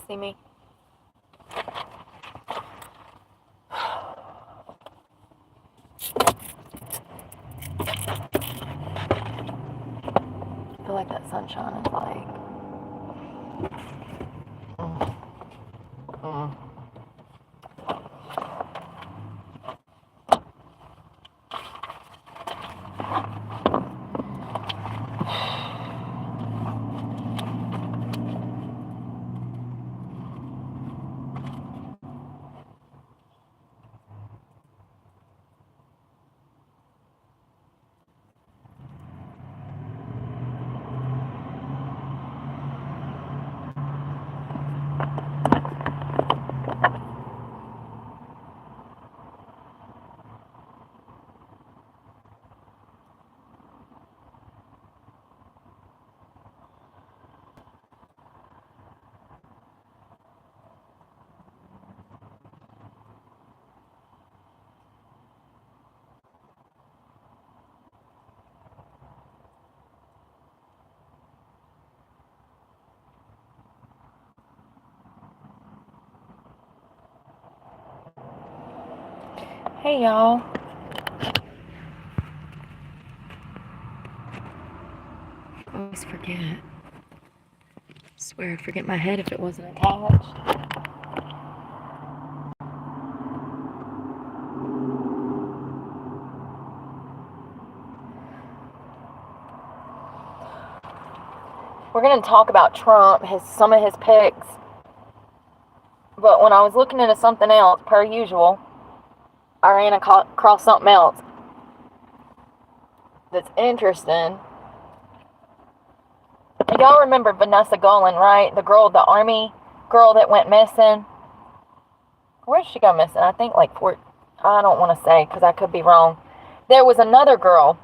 see me? I feel like that sunshine is like... Hey, y'all. I always forget. I swear I'd forget my head if it wasn't attached. We're going to talk about Trump, some of his picks. But when I was looking into something else, per usual, I ran across something else that's interesting. Y'all remember Vanessa Gullin, right? The Army girl that went missing. Where did she go missing? I think I don't want to say because I could be wrong. There was another girl,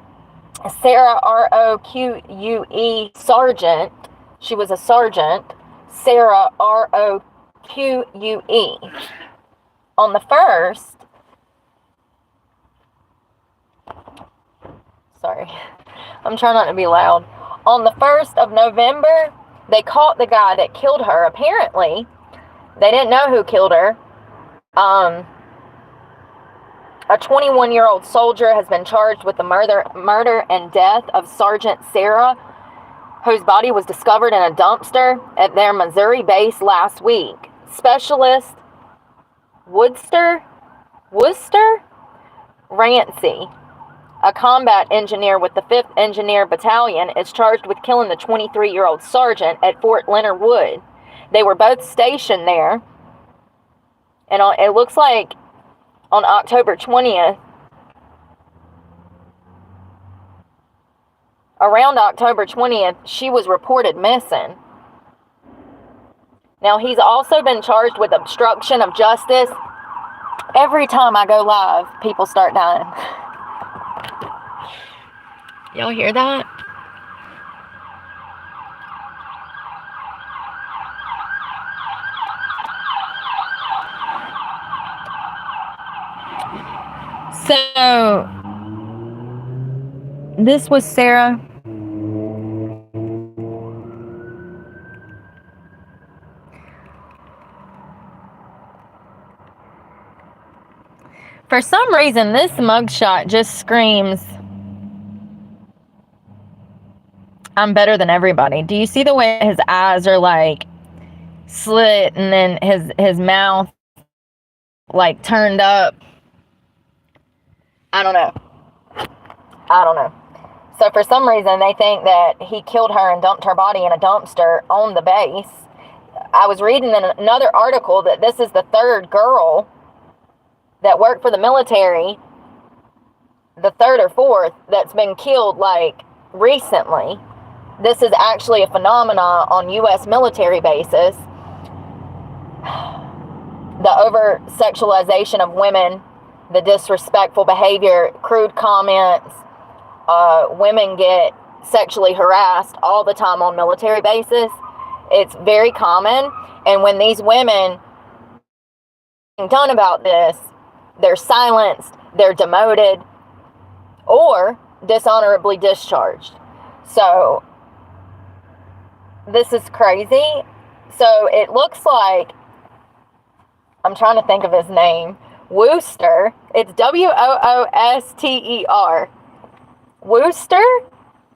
Sarah Roque, sergeant. She was a sergeant. Sarah Roque. On the 1st, sorry, I'm trying not to be loud. On the 1st of November, they caught the guy that killed her. Apparently, they didn't know who killed her. A 21-year-old soldier has been charged with the murder and death of Sergeant Sarah, whose body was discovered in a dumpster at their Missouri base last week. Specialist Worcester Rancy, a combat engineer with the 5th Engineer Battalion, is charged with killing the 23-year-old sergeant at Fort Leonard Wood. They were both stationed there, and it looks like on October 20th, around October 20th, she was reported missing. Now, he's also been charged with obstruction of justice. Every time I go live, people start dying. Y'all hear that? So, this was Sarah. For some reason, this mugshot just screams, I'm better than everybody. Do you see the way his eyes are like slit and then his mouth like turned up? I don't know. So for some reason, they think that he killed her and dumped her body in a dumpster on the base. I was reading in another article that this is the 3rd girl that worked for the military, the 3rd or 4th, that's been killed like recently. This is actually a phenomenon on U.S. military bases. The over-sexualization of women, the disrespectful behavior, crude comments. Women get sexually harassed all the time on military bases. It's very common. And when these women are done about this, they're silenced, they're demoted, or dishonorably discharged. So, this is crazy. So it looks like, I'm trying to think of his name, Wooster. It's Wooster. Wooster?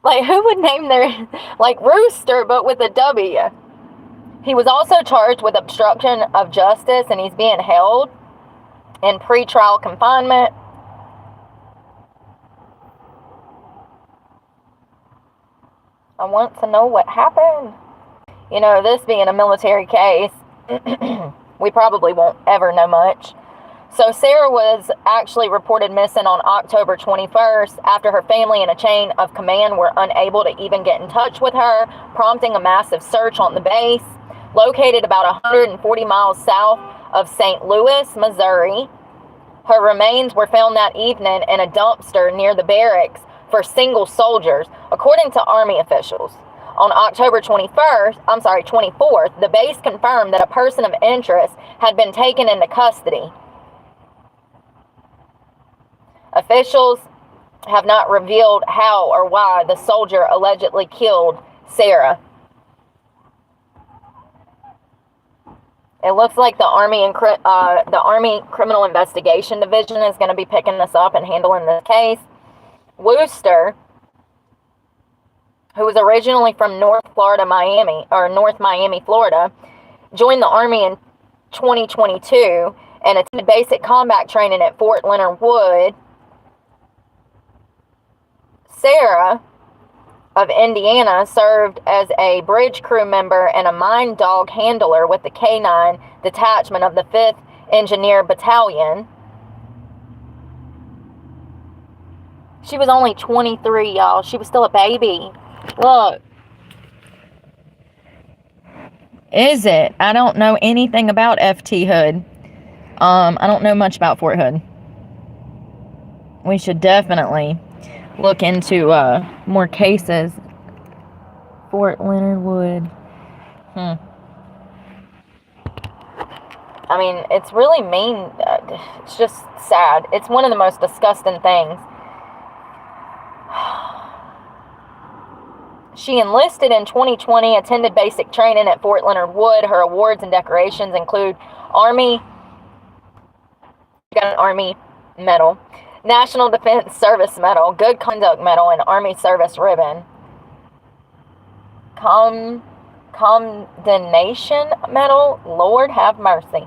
Like, who would name their, like, Rooster, but with a W? He was also charged with obstruction of justice, and he's being held in pretrial confinement. I want to know what happened. You know, this being a military case, we probably won't ever know much. So Sarah was actually reported missing on October 21st after her family and a chain of command were unable to even get in touch with her, prompting a massive search on the base. Located about 140 miles south of St. Louis, Missouri, her remains were found that evening in a dumpster near the barracks for single soldiers, according to Army officials. On October 24th, the base confirmed that a person of interest had been taken into custody. Officials have not revealed how or why the soldier allegedly killed Sarah. It looks like the Army Criminal Investigation Division is going to be picking this up and handling this case. Wooster, who was originally from North Miami, Florida, joined the Army in 2022 and attended basic combat training at Fort Leonard Wood. Sarah of Indiana served as a bridge crew member and a mine dog handler with the K-9 detachment of the 5th Engineer Battalion. She was only 23, y'all. She was still a baby. Look. Is it? I don't know anything about FT Hood. I don't know much about Fort Hood. We should definitely look into more cases. Fort Leonard Wood. I mean, it's really mean. It's just sad. It's one of the most disgusting things. She enlisted in 2020, attended basic training at Fort Leonard Wood. Her awards and decorations include got an Army Medal, National Defense Service Medal, Good Conduct Medal, and Army Service Ribbon. Condemnation Medal, Lord have mercy.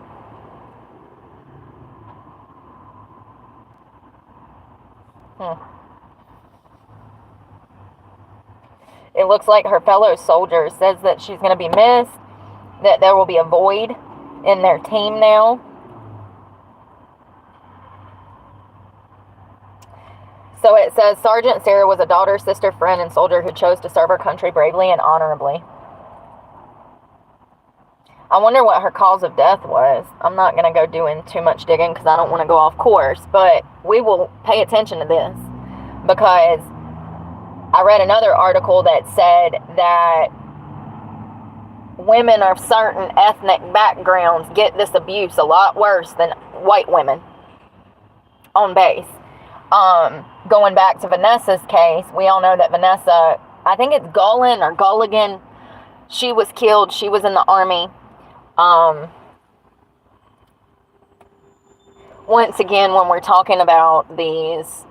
It looks like her fellow soldier says that she's going to be missed, that there will be a void in their team now. So it says, Sergeant Sarah was a daughter, sister, friend, and soldier who chose to serve her country bravely and honorably. I wonder what her cause of death was. I'm not going to go doing too much digging because I don't want to go off course, but we will pay attention to this because I read another article that said that women of certain ethnic backgrounds get this abuse a lot worse than white women on base. Going back to Vanessa's case, we all know that Vanessa, I think it's Gulligan, she was killed. She was in the Army. Once again, when we're talking about these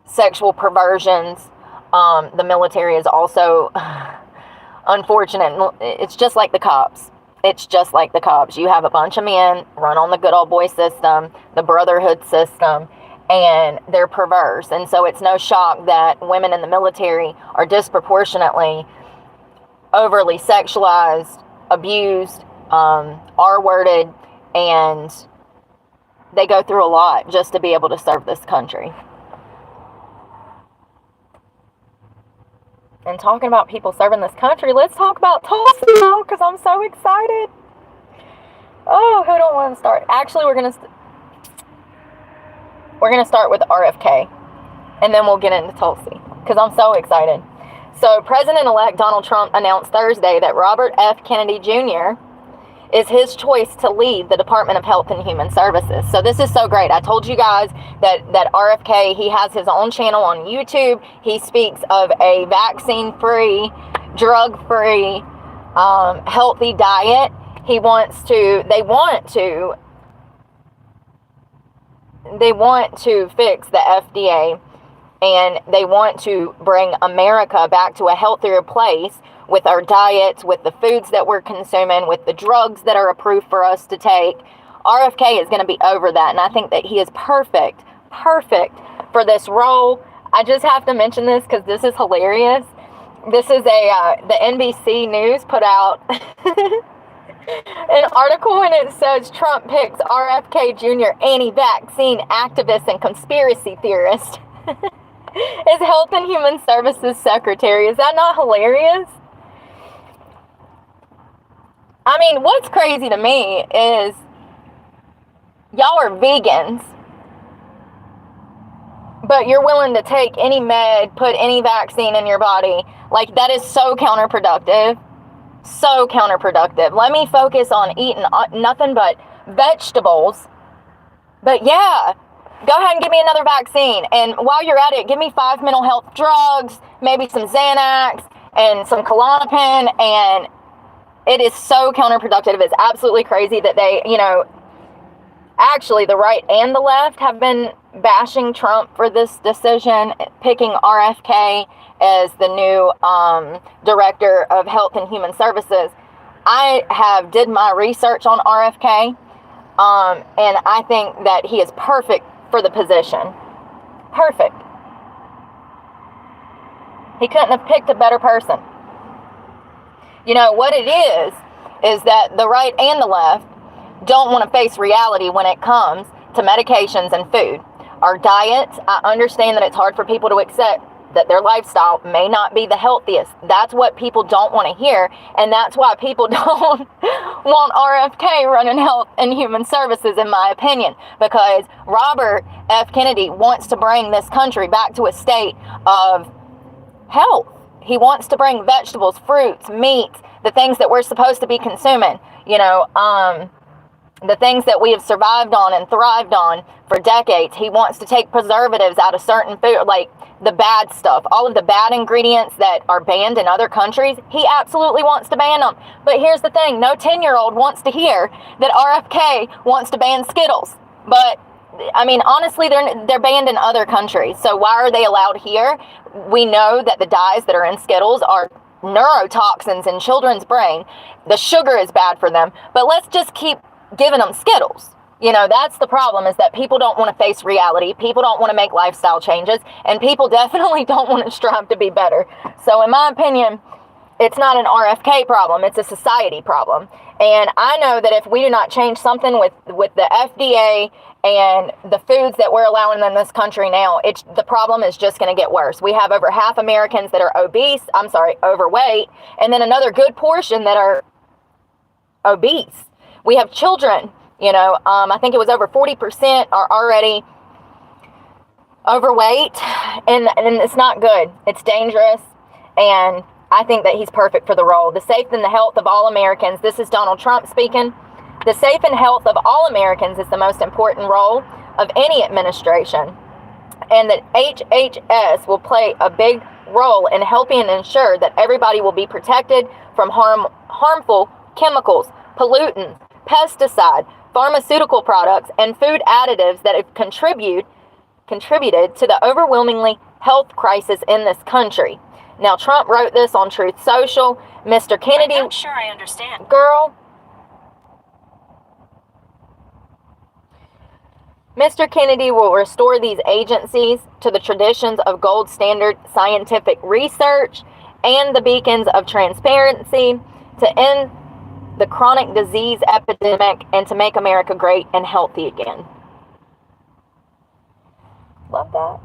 sexual perversions, the military is also unfortunate. It's just like the cops. You have a bunch of men run on the good old boy system, the brotherhood system, and they're perverse. And so it's no shock that women in the military are disproportionately overly sexualized, abused, R-worded, and they go through a lot just to be able to serve this country. And talking about people serving this country, let's talk about Tulsa now, because I'm so excited. Oh, who don't want to start? Actually, we're gonna start with RFK, and then we'll get into Tulsa, because I'm so excited. So, President-elect Donald Trump announced Thursday that Robert F. Kennedy Jr. is his choice to lead the Department of Health and Human Services. So this is so great. I told you guys that RFK, he has his own channel on YouTube. He speaks of a vaccine-free, drug-free healthy diet. They want to fix the FDA, and they want to bring America back to a healthier place with our diets, with the foods that we're consuming, with the drugs that are approved for us to take. RFK is going to be over that, and I think that he is perfect for this role. I just have to mention this because this is hilarious. This is the NBC News put out an article, and it says Trump picks RFK Jr. anti-vaccine activist and conspiracy theorist as Health and Human Services Secretary. Is that not hilarious? I mean, what's crazy to me is y'all are vegans, but you're willing to take any med, put any vaccine in your body. Like, that is so counterproductive. So counterproductive. Let me focus on eating nothing but vegetables. But yeah, go ahead and give me another vaccine. And while you're at it, give me 5 mental health drugs, maybe some Xanax and some Klonopin. And it is so counterproductive. It's absolutely crazy that they, actually the right and the left have been bashing Trump for this decision, picking RFK as the new director of Health and Human Services. I did my research on RFK, and I think that he is perfect for the position. Perfect. He couldn't have picked a better person. What it is that the right and the left don't want to face reality when it comes to medications and food. Our diets, I understand that it's hard for people to accept that their lifestyle may not be the healthiest. That's what people don't want to hear, and that's why people don't want RFK running Health and Human Services, in my opinion, because Robert F. Kennedy wants to bring this country back to a state of health. He wants to bring vegetables, fruits, meat, the things that we're supposed to be consuming, the things that we have survived on and thrived on for decades. He wants to take preservatives out of certain food, like the bad stuff, all of the bad ingredients that are banned in other countries. He absolutely wants to ban them. But here's the thing, no 10-year-old wants to hear that RFK wants to ban Skittles. But I mean, honestly, they're banned in other countries. So why are they allowed here? We know that the dyes that are in Skittles are neurotoxins in children's brain. The sugar is bad for them. But let's just keep giving them Skittles. That's the problem, is that people don't want to face reality. People don't want to make lifestyle changes. And people definitely don't want to strive to be better. So in my opinion, it's not an RFK problem. It's a society problem. And I know that if we do not change something with the FDA and the foods that we're allowing in this country now, the problem is just going to get worse. We have over half Americans that are overweight, and then another good portion that are obese. We have children, I think it was over 40% are already overweight, and it's not good. It's dangerous, and I think that he's perfect for the role. The safe and the health of all Americans. This is Donald Trump speaking. The safe and health of all Americans is the most important role of any administration, and that HHS will play a big role in helping and ensure that everybody will be protected from harmful chemicals, pollutants, pesticide, pharmaceutical products, and food additives that have contributed to the overwhelmingly health crisis in this country. Now, Trump wrote this on Truth Social. Mr. Kennedy... I'm not sure I understand. Girl. Mr. Kennedy will restore these agencies to the traditions of gold standard scientific research and the beacons of transparency to end the chronic disease epidemic and to make America great and healthy again. Love that.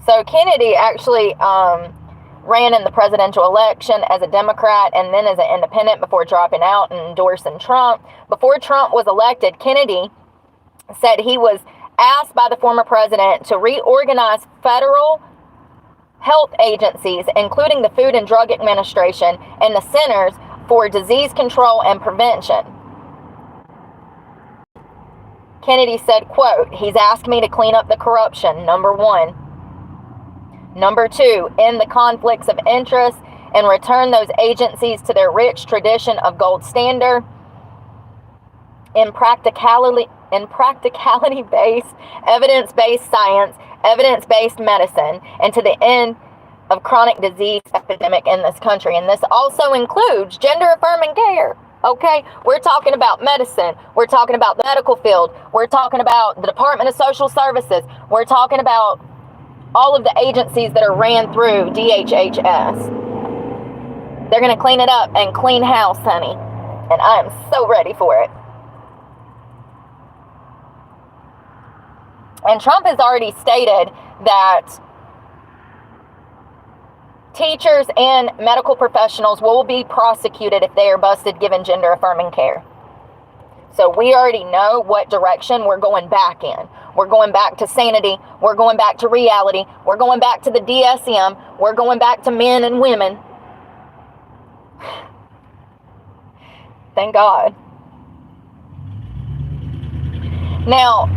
So Kennedy actually ran in the presidential election as a Democrat and then as an independent before dropping out and endorsing Trump. Before Trump was elected, Kennedy said he was asked by the former president to reorganize federal health agencies, including the Food and Drug Administration and the Centers for Disease Control and Prevention. Kennedy said, quote, "He's asked me to clean up the corruption, number one. Number 2, end the conflicts of interest and return those agencies to their rich tradition of gold standard, practicality-based, evidence-based science, evidence-based medicine, and to the end of chronic disease epidemic in this country. And this also includes gender-affirming care. Okay, we're talking about medicine. We're talking about the medical field. We're talking about the Department of Social Services. We're talking about all of the agencies that are ran through DHHS. They're going to clean it up and clean house, honey. And I am so ready for it. And Trump has already stated that teachers and medical professionals will be prosecuted if they are busted giving gender-affirming care. So we already know what direction we're going back in. We're going back to sanity. We're going back to reality. We're going back to the DSM. We're going back to men and women. Thank God. Now,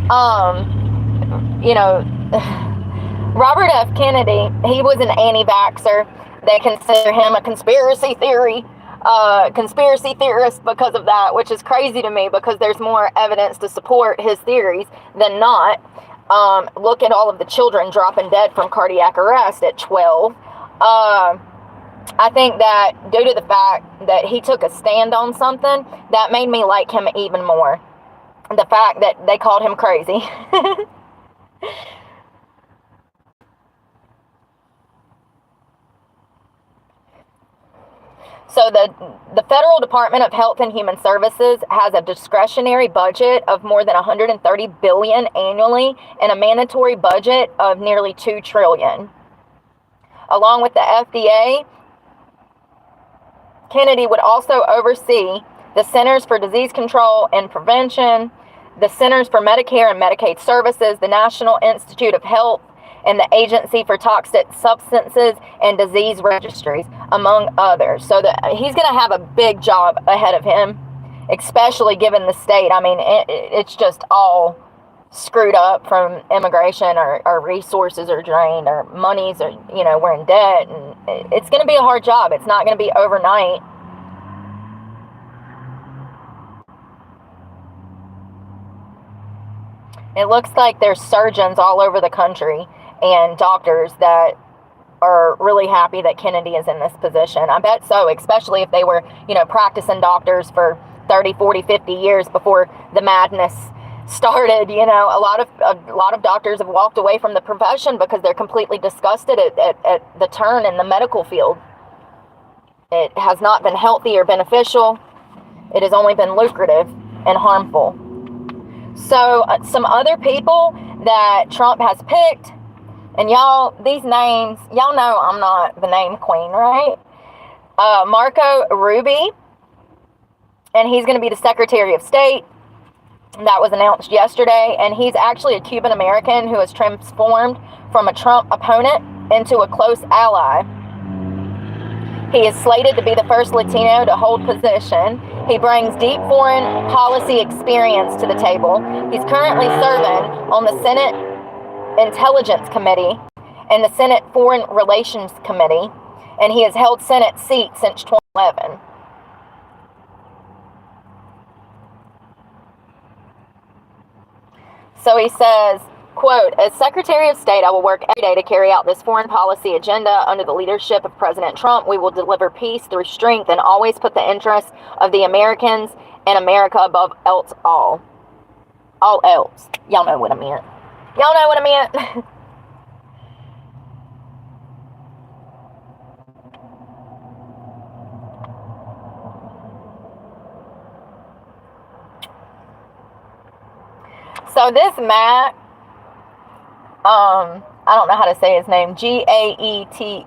Robert F. Kennedy, he was an anti-vaxxer. They consider him a conspiracy theorist because of that, which is crazy to me because there's more evidence to support his theories than not. Look at all of the children dropping dead from cardiac arrest at 12. I think that due to the fact that he took a stand on something, that made me like him even more. The fact that they called him crazy. So the Federal Department of Health and Human Services has a discretionary budget of more than $130 billion annually and a mandatory budget of nearly $2 trillion. Along with the FDA, Kennedy would also oversee the Centers for Disease Control and Prevention, the Centers for Medicare and Medicaid Services, the National Institute of Health, and the Agency for Toxic Substances and Disease Registries, among others. So he's going to have a big job ahead of him, especially given the state. I mean, it's just all screwed up from immigration, or resources are drained, or monies are, we're in debt. And it's going to be a hard job. It's not going to be overnight. It looks like there's surgeons all over the country and doctors that are really happy that Kennedy is in this position. I bet so, especially if they were, practicing doctors for 30, 40, 50 years before the madness started. A lot of doctors have walked away from the profession because they're completely disgusted at the turn in the medical field. It has not been healthy or beneficial. It has only been lucrative and harmful. So some other people that Trump has picked, and y'all, these names, y'all know I'm not the name queen, right? Marco Rubio, and he's going to be the Secretary of State. That was announced yesterday, and he's actually a Cuban American who has transformed from a Trump opponent into a close ally. He is slated to be the first Latino to hold position. He brings deep foreign policy experience to the table. He's currently serving on the Senate Intelligence Committee and the Senate Foreign Relations Committee, and he has held Senate seats since 2011. So he says, quote, as Secretary of State, I will work every day to carry out this foreign policy agenda under the leadership of President Trump. We will deliver peace through strength and always put the interests of the Americans and America above all else. Y'all know what I meant. Y'all know what I meant. So this Matt, I don't know how to say his name, Gaetz,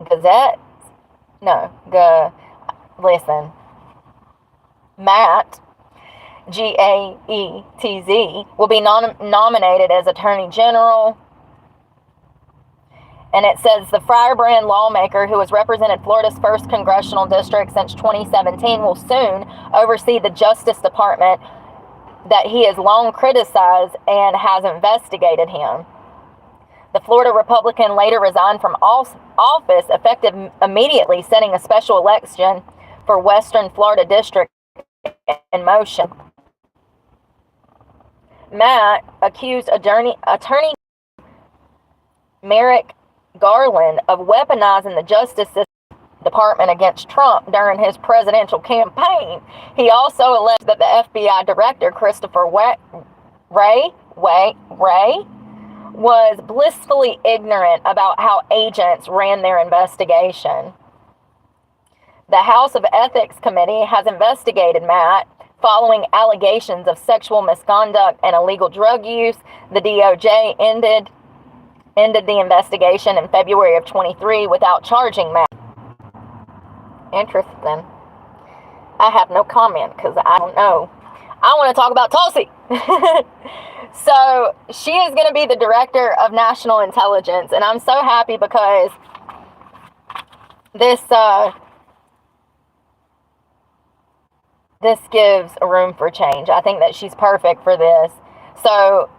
Gazette? No, listen, Matt, Gaetz, will be nominated as Attorney General. And it says the firebrand lawmaker who has represented Florida's 1st congressional district since 2017 will soon oversee the Justice Department that he has long criticized and has investigated him. The Florida Republican later resigned from office, effective immediately, setting a special election for Western Florida District in motion. Matt accused attorney Merrick Garland of weaponizing the Justice Department against Trump during his presidential campaign. He also alleged that the FBI director, Christopher Wray, was blissfully ignorant about how agents ran their investigation. The House of Ethics Committee has investigated Matt following allegations of sexual misconduct and illegal drug use. The DOJ ended the investigation in February of 23 without charging Matt. Interesting. I have no comment because I don't know. I want to talk about Tulsi. So she is going to be the director of national intelligence, and I'm so happy because this gives a room for change. I think that she's perfect for this. So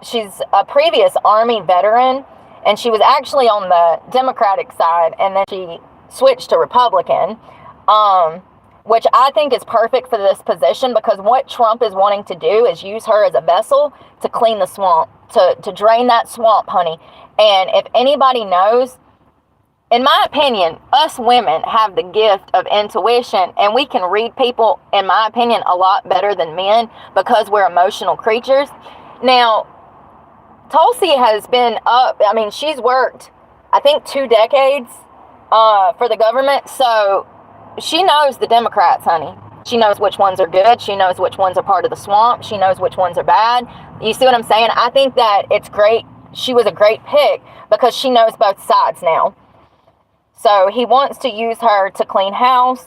she's a previous Army veteran, and she was actually on the Democratic side, and then she switched to Republican, which I think is perfect for this position, because what Trump is wanting to do is use her as a vessel to clean the swamp, to drain that swamp, honey. And if anybody knows, in my opinion, us women have the gift of intuition, and we can read people, in my opinion, a lot better than men because we're emotional creatures. Now, Tulsi has been up, I mean, she's worked, I think, 2 decades for the government, so she knows the Democrats, honey. She knows which ones are good. She knows which ones are part of the swamp. She knows which ones are bad. You see what I'm saying? I think that it's great. She was a great pick because she knows both sides now. So he wants to use her to clean house.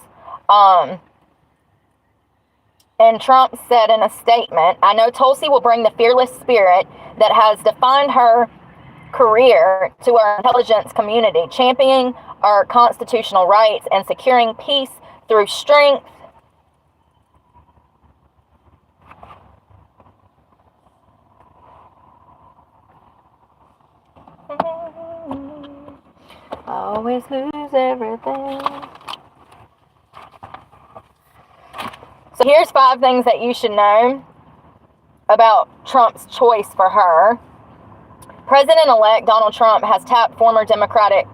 And Trump said in a statement, "I know Tulsi will bring the fearless spirit that has defined her career to our intelligence community, championing our constitutional rights and securing peace through strength." Always lose everything. So here's 5 things that you should know about Trump's choice for her. President-elect Donald Trump has tapped former Democratic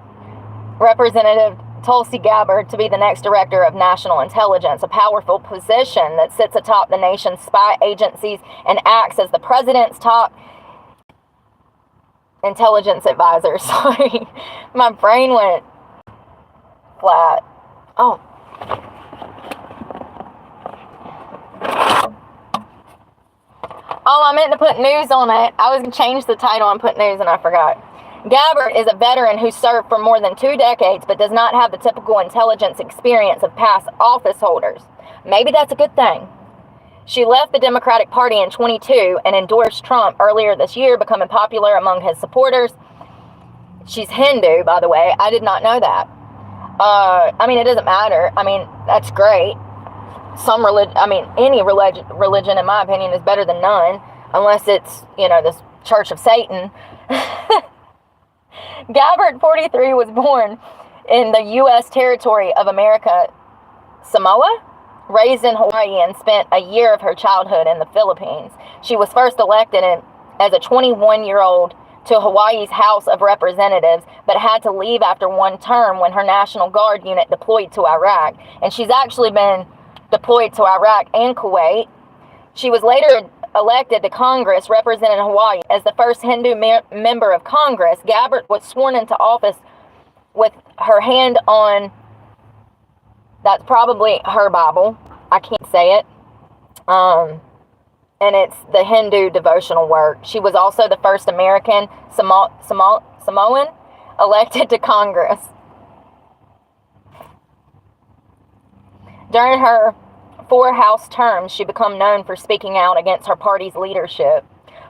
Representative Tulsi Gabbard to be the next director of national intelligence, a powerful position that sits atop the nation's spy agencies and acts as the president's top intelligence advisor. Sorry, my brain went flat. Oh. Oh, I meant to put news on it. I was going to change the title and put news, and I forgot. Gabbard is a veteran who served for more than 2 decades, but does not have the typical intelligence experience of past office holders. Maybe that's a good thing. She left the Democratic Party in 22 and endorsed Trump earlier this year, becoming popular among his supporters. She's Hindu, by the way. I did not know that. I mean, it doesn't matter. I mean, that's great. Any religion, in my opinion, is better than none, unless it's, this Church of Satan. Gabbard, 43, was born in the U.S. territory of America, Samoa, raised in Hawaii, and spent a year of her childhood in the Philippines. She was first elected as a 21-year-old to Hawaii's House of Representatives, but had to leave after 1 term when her National Guard unit deployed to Iraq. And she's actually been deployed to Iraq and Kuwait. She was later elected to Congress, representing Hawaii as the first Hindu member of Congress. Gabbard was sworn into office with her hand on, that's probably her Bible, I can't say it, and it's the Hindu devotional work. She was also the first American Samoan elected to Congress. During her 4 House terms, she became known for speaking out against her party's leadership.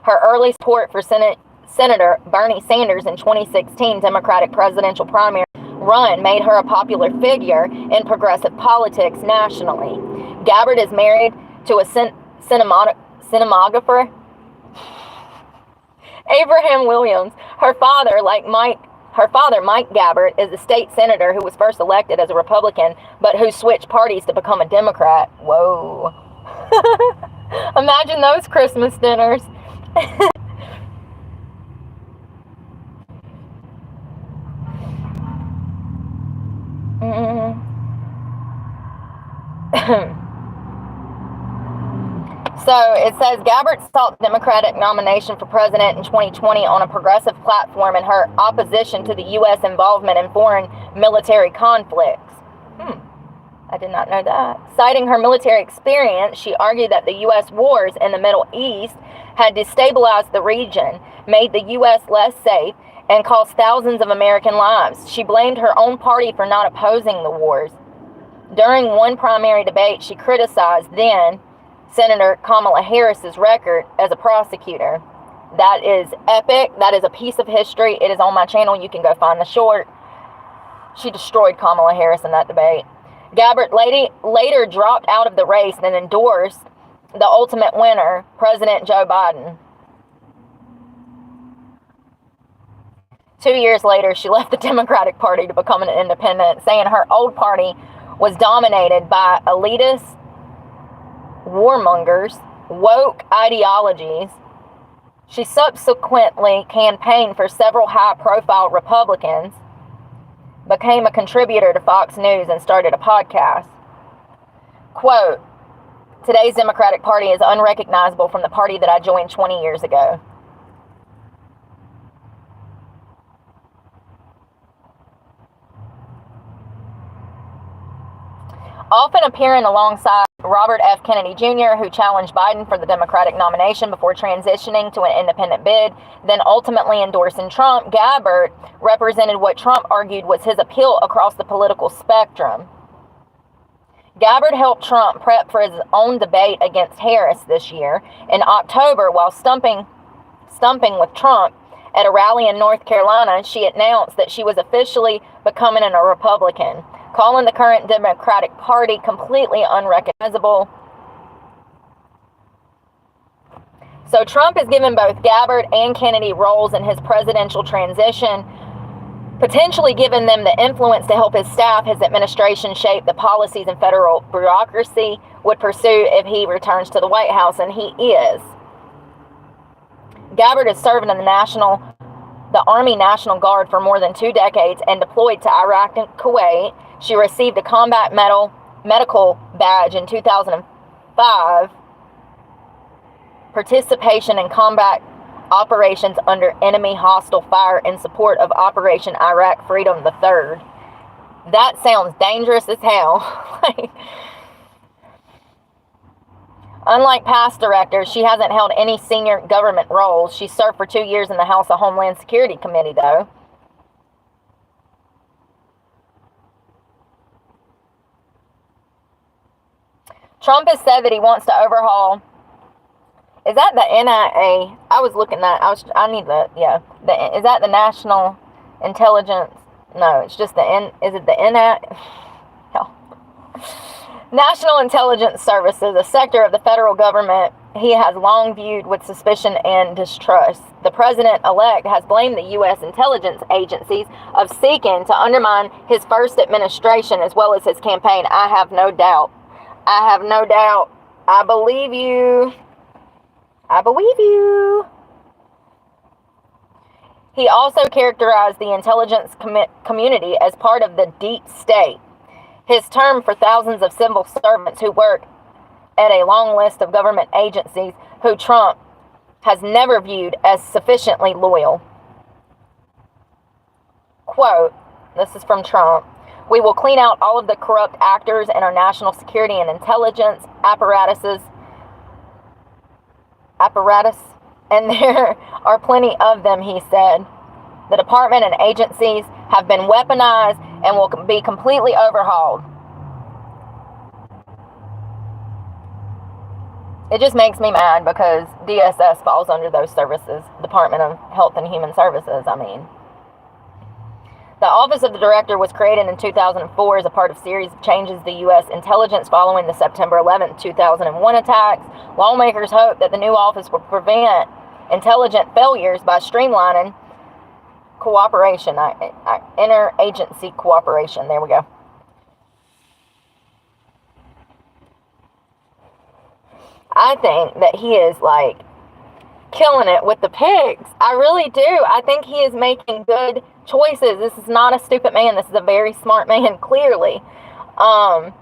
Her early support for Senator Bernie Sanders in 2016 Democratic presidential primary run made her a popular figure in progressive politics nationally. Gabbard is married to a cinematographer Abraham Williams, her father, Mike Gabbard, is a state senator who was first elected as a Republican, but who switched parties to become a Democrat. Whoa. Imagine those Christmas dinners. So it says Gabbard sought Democratic nomination for president in 2020 on a progressive platform in her opposition to the U.S. involvement in foreign military conflicts. I did not know that. Citing her military experience, she argued that the U.S. wars in the Middle East had destabilized the region, made the U.S. less safe, and cost thousands of American lives. She blamed her own party for not opposing the wars. During one primary debate, she criticized then Senator Kamala Harris's record as a prosecutor. That is epic. That is a piece of history. It is on my channel. You can go find the short. She destroyed Kamala Harris in that debate. Gabbard later dropped out of the race and endorsed the ultimate winner, President Joe Biden. 2 years later, she left the Democratic Party to become an independent, saying her old party was dominated by elitists, warmongers, woke ideologies. She subsequently campaigned for several high-profile Republicans, became a contributor to Fox News, and started a podcast. Quote, "Today's Democratic Party is unrecognizable from the party that I joined 20 years ago." Often appearing alongside Robert F. Kennedy Jr., who challenged Biden for the Democratic nomination before transitioning to an independent bid, then ultimately endorsing Trump, Gabbard represented what Trump argued was his appeal across the political spectrum. Gabbard helped Trump prep for his own debate against Harris this year. In October, while stumping with Trump at a rally in North Carolina, she announced that she was officially becoming a Republican, calling the current Democratic Party completely unrecognizable. So Trump has given both Gabbard and Kennedy roles in his presidential transition, potentially giving them the influence to help his staff, his administration shape the policies and federal bureaucracy would pursue if he returns to the White House, and he is. Gabbard is serving in the Army National Guard for more than 2 decades and deployed to Iraq and Kuwait. She received a combat medical badge in 2005. Participation in combat operations under enemy hostile fire in support of Operation Iraq Freedom III. That sounds dangerous as hell. Unlike past directors, she hasn't held any senior government roles. She served for 2 years in the House of Homeland Security Committee, though. Trump has said that he wants to overhaul. Is that the NIA? I was looking at. I need the. Yeah. Is that the National Intelligence? No, it's just the N. Is it the NIA? Hell. National Intelligence Services, a sector of the federal government he has long viewed with suspicion and distrust. The president-elect has blamed the U.S. intelligence agencies of seeking to undermine his first administration as well as his campaign. I have no doubt. I have no doubt. I believe you. I believe you. He also characterized the intelligence community as part of the deep state. His term for thousands of civil servants who work at a long list of government agencies who Trump has never viewed as sufficiently loyal. Quote, this is from Trump, "We will clean out all of the corrupt actors in our national security and intelligence apparatus, and there are plenty of them," he said. "The department and agencies have been weaponized and will be completely overhauled." It just makes me mad because DSS falls under those services, Department of Health and Human Services, I mean. The Office of the Director was created in 2004 as a part of a series of changes to the U.S. intelligence following the September 11, 2001 attacks. Lawmakers hope that the new office will prevent intelligent failures by streamlining cooperation, interagency cooperation. There we go. I think that he is like killing it with the pigs. I really do. I think he is making good choices. This is not a stupid man. This is a very smart man, clearly. Now,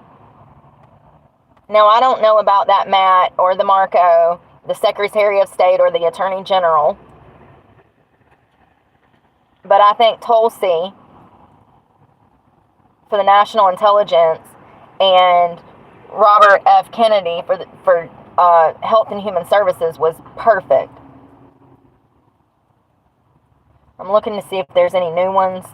I don't know about that Matt or the Marco, the Secretary of State or the Attorney General. But I think Tulsi for the National Intelligence and Robert F. Kennedy for Health and Human Services was perfect. I'm looking to see if there's any new ones.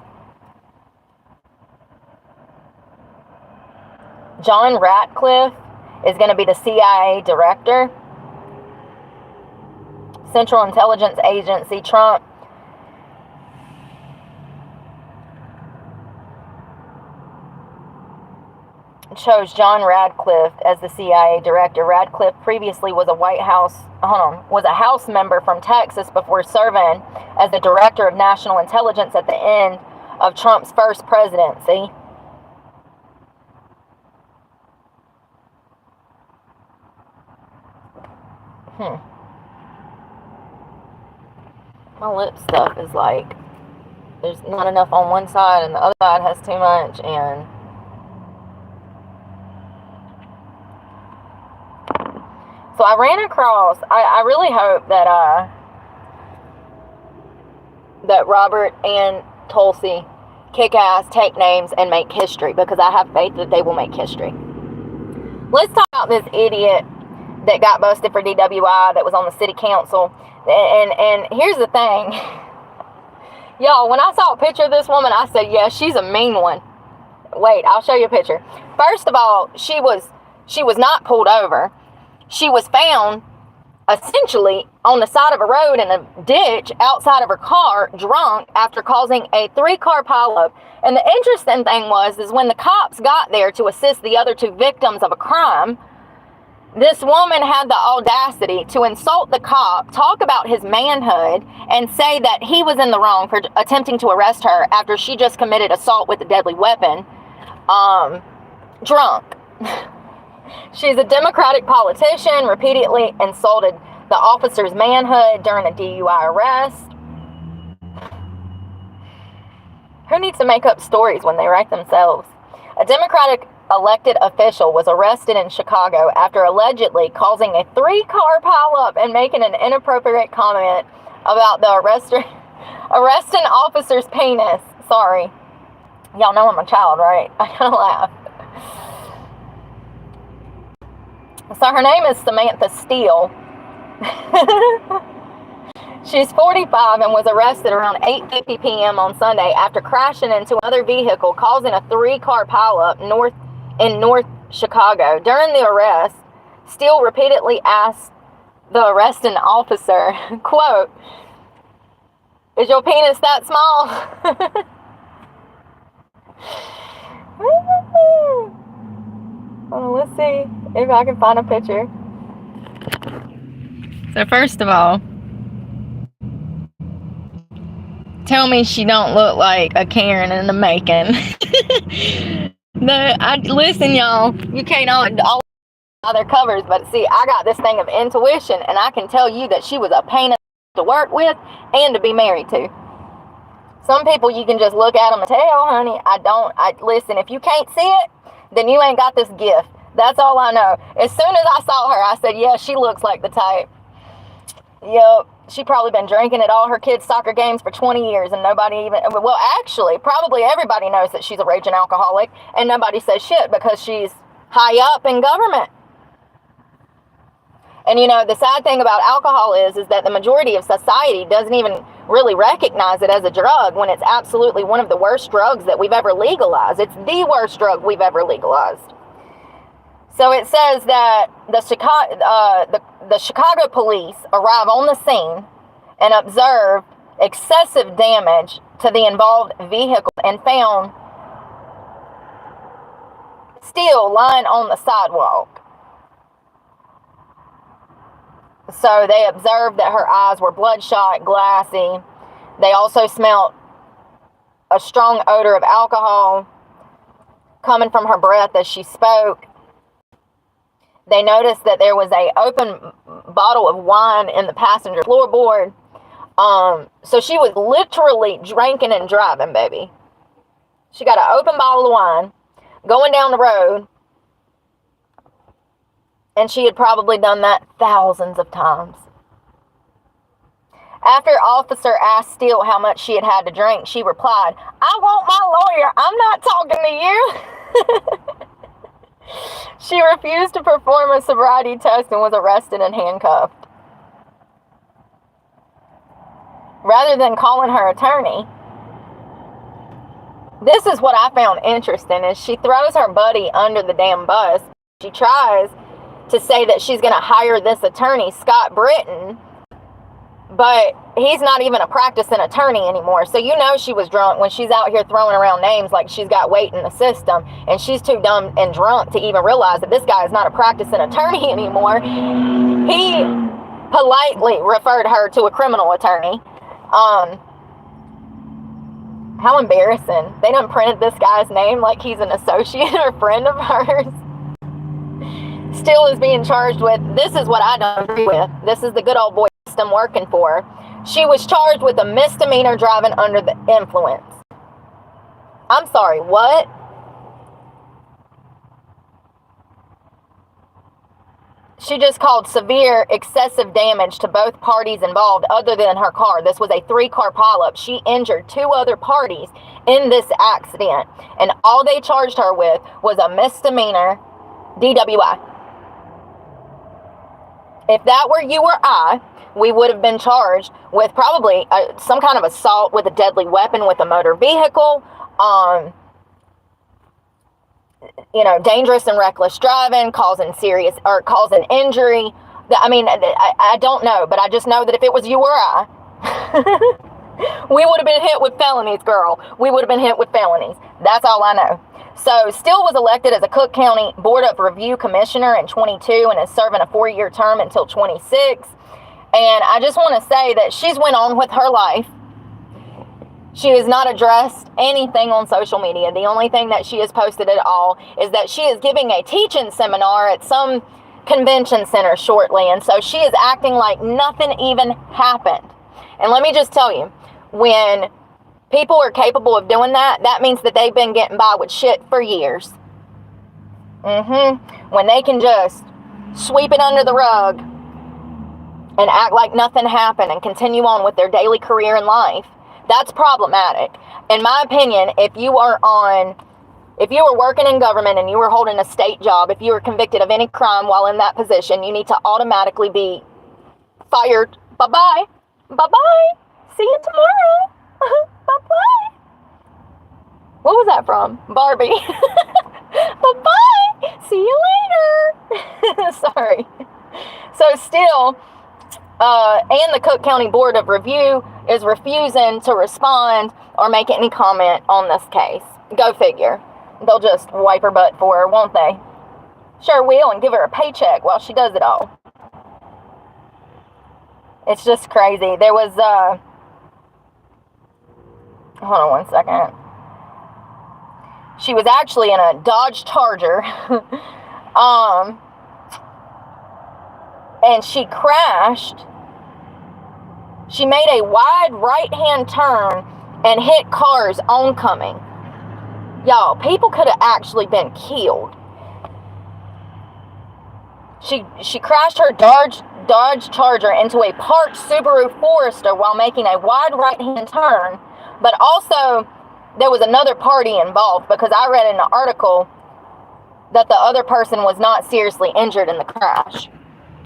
John Ratcliffe is going to be the CIA director. Central Intelligence Agency. Trump chose John Radcliffe as the CIA director. Radcliffe previously was a House member from Texas before serving as the director of national intelligence at the end of Trump's first presidency. My lip stuff is like, there's not enough on one side and the other side has too much, and so I ran across, I really hope that that Robert and Tulsi kick ass, take names, and make history, because I have faith that they will make history. Let's talk about this idiot that got busted for DWI that was on the city council. And here's the thing. Y'all, when I saw a picture of this woman, I said, yeah, she's a mean one. Wait, I'll show you a picture. First of all, she was not pulled over. She was found essentially on the side of a road in a ditch outside of her car, drunk, after causing a 3-car pileup. And the interesting thing is when the cops got there to assist the other 2 victims of a crime, this woman had the audacity to insult the cop, talk about his manhood, and say that he was in the wrong for attempting to arrest her after she just committed assault with a deadly weapon, drunk. She's a Democratic politician, repeatedly insulted the officer's manhood during a DUI arrest. Who needs to make up stories when they write themselves? A Democratic elected official was arrested in Chicago after allegedly causing a 3-car pileup and making an inappropriate comment about the arresting officer's penis. Sorry. Y'all know I'm a child, right? I gotta laugh. So her name is Samantha Steele. She's 45 and was arrested around 8:50 p.m. on Sunday after crashing into another vehicle, causing a 3-car pileup in North Chicago. During the arrest, Steele repeatedly asked the arresting officer, quote, "Is your penis that small?" Let's see if I can find a picture. So first of all, tell me she don't look like a Karen in the making. Listen, y'all, you can't all other covers, but see, I got this thing of intuition, and I can tell you that she was a pain to work with and to be married to. Some people you can just look at them and tell, honey. Listen, if you can't see it, then you ain't got this gift. That's all I know. As soon as I saw her, I said, yeah, she looks like the type. Yep. She probably been drinking at all her kids' soccer games for 20 years, and nobody even, well, actually, probably everybody knows that she's a raging alcoholic, and nobody says shit because she's high up in government. And you know, the sad thing about alcohol is that the majority of society doesn't even really recognize it as a drug, when it's absolutely one of the worst drugs that we've ever legalized. It's the worst drug we've ever legalized. So it says that the Chicago police arrive on the scene and observed excessive damage to the involved vehicle and found Steele lying on the sidewalk. So they observed that her eyes were bloodshot, glassy. They also smelled a strong odor of alcohol coming from her breath as she spoke. They noticed that there was a open bottle of wine in the passenger floorboard. So she was literally drinking and driving, baby. She got an open bottle of wine going down the road, and she had probably done that thousands of times. After Officer asked Steele how much she had had to drink, she replied, "I want my lawyer. I'm not talking to you." She refused to perform a sobriety test and was arrested and handcuffed. Rather than calling her attorney, this is what I found interesting, is she throws her buddy under the damn bus. She tries to say that she's going to hire this attorney, Scott Britton, but he's not even a practicing attorney anymore. So you know she was drunk when she's out here throwing around names like she's got weight in the system, and she's too dumb and drunk to even realize that this guy is not a practicing attorney anymore. He politely referred her to a criminal attorney. How embarrassing. They done printed this guy's name like he's an associate or friend of hers. Still is being charged with, this is what I don't agree with. This is the good old boy system working for her. She was charged with a misdemeanor driving under the influence. I'm sorry, what? She just called severe excessive damage to both parties involved other than her car. This was a 3-car pileup. She injured 2 other parties in this accident, and all they charged her with was a misdemeanor DWI. If that were you or I, we would have been charged with probably some kind of assault with a deadly weapon with a motor vehicle, dangerous and reckless driving, causing injury. I mean, I don't know, but I just know that if it was you or I, we would have been hit with felonies, girl. We would have been hit with felonies. That's all I know. So Steele was elected as a Cook County Board of Review Commissioner in 22 and is serving a 4-year term until 26. And I just want to say that she's went on with her life. She has not addressed anything on social media. The only thing that she has posted at all is that she is giving a teaching seminar at some convention center shortly. And so she is acting like nothing even happened. And let me just tell you, when people are capable of doing that, that means that they've been getting by with shit for years. When they can just sweep it under the rug and act like nothing happened and continue on with their daily career in life, that's problematic. In my opinion, if you were working in government and you were holding a state job, if you were convicted of any crime while in that position, you need to automatically be fired. Bye-bye. Bye-bye. See you tomorrow. Bye-bye. What was that from? Barbie. Bye-bye. See you later. Sorry. So still, and the Cook County Board of Review is refusing to respond or make any comment on this case. Go figure. They'll just wipe her butt for her, won't they? Sure will, and give her a paycheck while she does it all. It's just crazy. There was, hold on one second. She was actually in a Dodge Charger. And she crashed. She made a wide right-hand turn and hit cars oncoming. Y'all, people could have actually been killed. She crashed her Dodge Charger into a parked Subaru Forester while making a wide right-hand turn. But also, there was another party involved, because I read in an article that the other person was not seriously injured in the crash.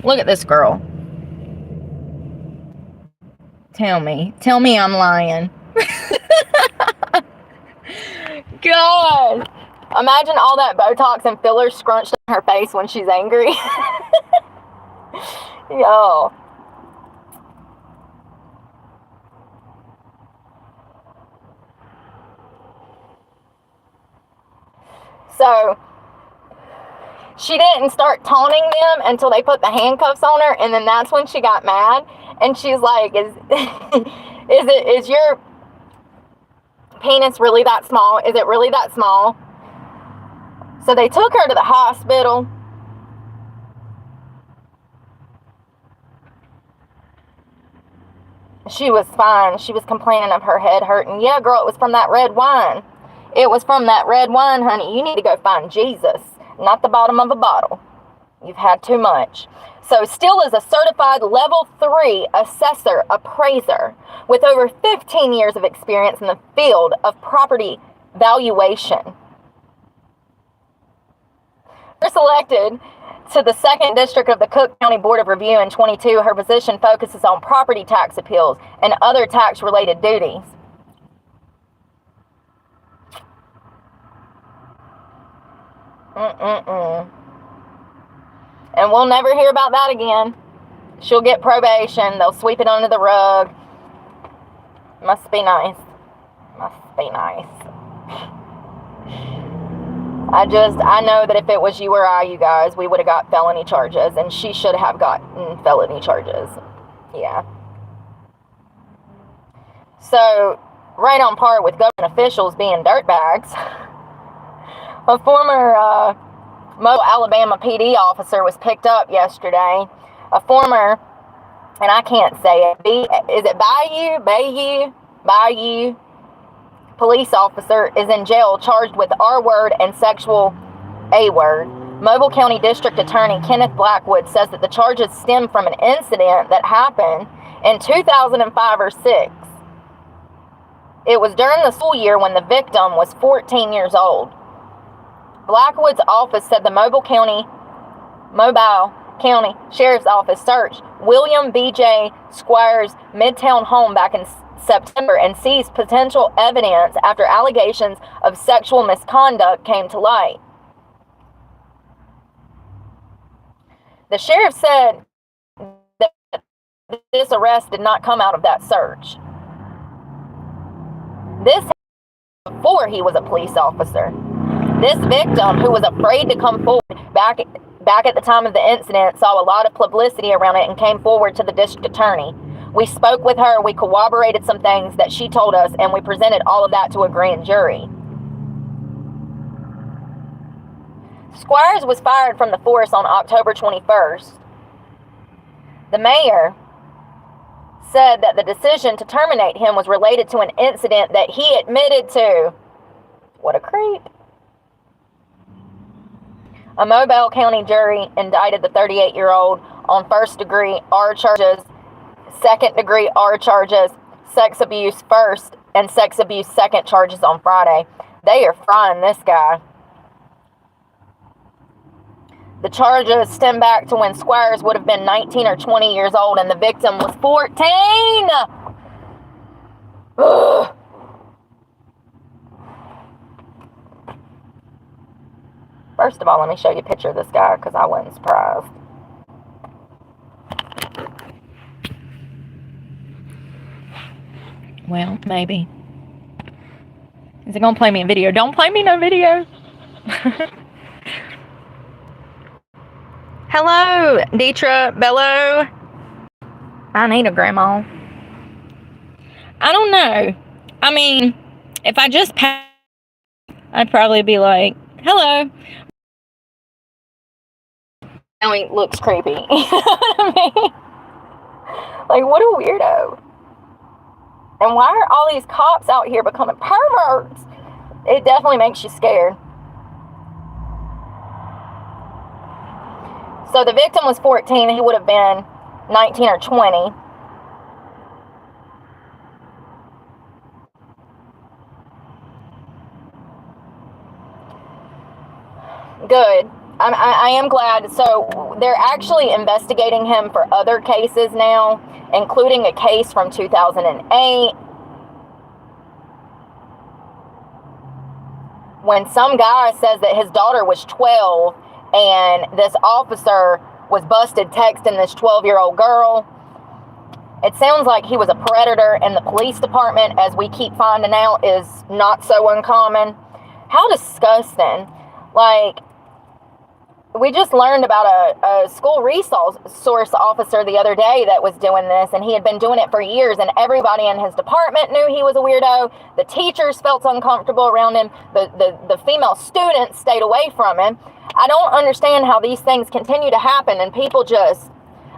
Look at this girl. Tell me I'm lying. God. Imagine all that Botox and fillers scrunched in her face when she's angry. Yo. So, she didn't start taunting them until they put the handcuffs on her, and then that's when she got mad. And she's like, is your penis really that small? Is it really that small? So they took her to the hospital. She was fine. She was complaining of her head hurting. Yeah, girl, it was from that red wine. It was from that red wine, honey. You need to go find Jesus, not the bottom of a bottle. You've had too much. So Steele is a certified level 3 assessor appraiser with over 15 years of experience in the field of property valuation. First elected to the 2nd District of the Cook County Board of Review in 22, her position focuses on property tax appeals and other tax-related duties. And we'll never hear about that again. She'll get probation. They'll sweep it under the rug. Must be nice. Must be nice. I know that if it was you or I, you guys, we would have got felony charges, and she should have gotten felony charges. Yeah. So, right on par with government officials being dirtbags, a former Mobile, Alabama PD officer was picked up yesterday. A former, and I can't say it, is it Bayou police officer is in jail charged with R-word and sexual A-word. Mobile County District Attorney Kenneth Blackwood says that the charges stem from an incident that happened in 2005 or 6. It was during the school year when the victim was 14 years old. Blackwood's office said the Mobile County Sheriff's Office searched William B.J. Squires' Midtown home back in September and seized potential evidence after allegations of sexual misconduct came to light. The sheriff said that this arrest did not come out of that search. This happened before he was a police officer. This victim, who was afraid to come forward back at the time of the incident, saw a lot of publicity around it and came forward to the district attorney. We spoke with her, we corroborated some things that she told us, and we presented all of that to a grand jury. Squires was fired from the force on October 21st. The mayor said that the decision to terminate him was related to an incident that he admitted to. What a creep. A Mobile County jury indicted the 38-year-old on first-degree R charges, second-degree R charges, sex abuse first, and sex abuse second charges on Friday. They are frying this guy. The charges stem back to when Squires would have been 19 or 20 years old and the victim was 14. Ugh. First of all, let me show you a picture of this guy because I wasn't surprised. Well, maybe. Is it going to play me a video? Don't play me no video. Hello, Deetra Bello. I need a grandma. I don't know. I mean, if I just passed, I'd probably be like, hello. Now he looks creepy. Like, what a weirdo. And why are all these cops out here becoming perverts? It definitely makes you scared. So the victim was 14. He would have been 19 or 20. Good. I am glad. So they're actually investigating him for other cases now, including a case from 2008 when some guy says that his daughter was 12 and this officer was busted texting this 12-year-old girl. It sounds like he was a predator, and the police department, as we keep finding out, is not so uncommon. How disgusting. Like, we just learned about a school resource officer the other day that was doing this, and he had been doing it for years, and everybody in his department knew he was a weirdo. The teachers felt uncomfortable around him. The female students stayed away from him. I don't understand how these things continue to happen, and people just,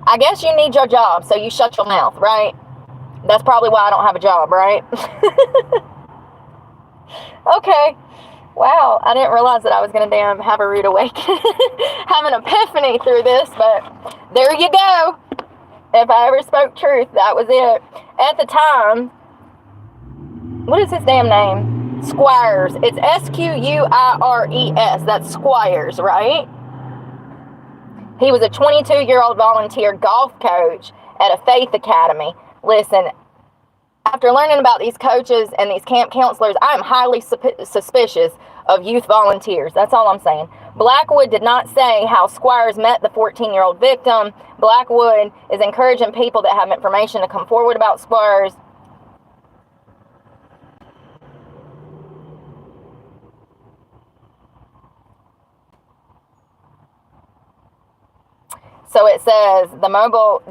I guess you need your job, so you shut your mouth, right? That's probably why I don't have a job, right? Okay. Wow, I didn't realize that I was going to have a rude awakening, have an epiphany through this, but there you go. If I ever spoke truth, that was it. At the time, what is his damn name? Squires. It's Squires. That's Squires, right? He was a 22-year-old volunteer golf coach at a faith academy. Listen, after learning about these coaches and these camp counselors, I am highly suspicious of youth volunteers. That's all I'm saying. Blackwood did not say how Squires met the 14-year-old victim. Blackwood is encouraging people that have information to come forward about Squires. So it says the Mobile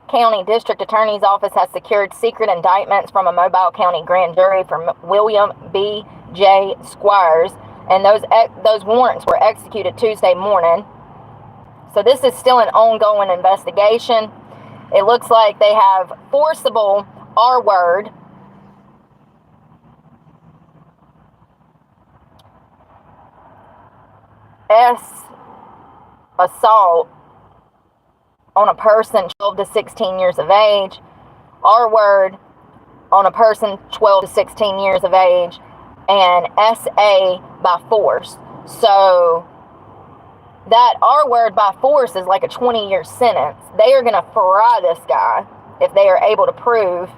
County District Attorney's Office has secured secret indictments from a Mobile County grand jury for William B. J. Squires, and those warrants were executed Tuesday morning. So this is still an ongoing investigation. It looks like they have forcible R-word, assault on a person 12 to 16 years of age, R-word on a person 12 to 16 years of age, and SA by force. So that R-word by force is like a 20-year sentence. They are going to fry this guy if they are able to prove.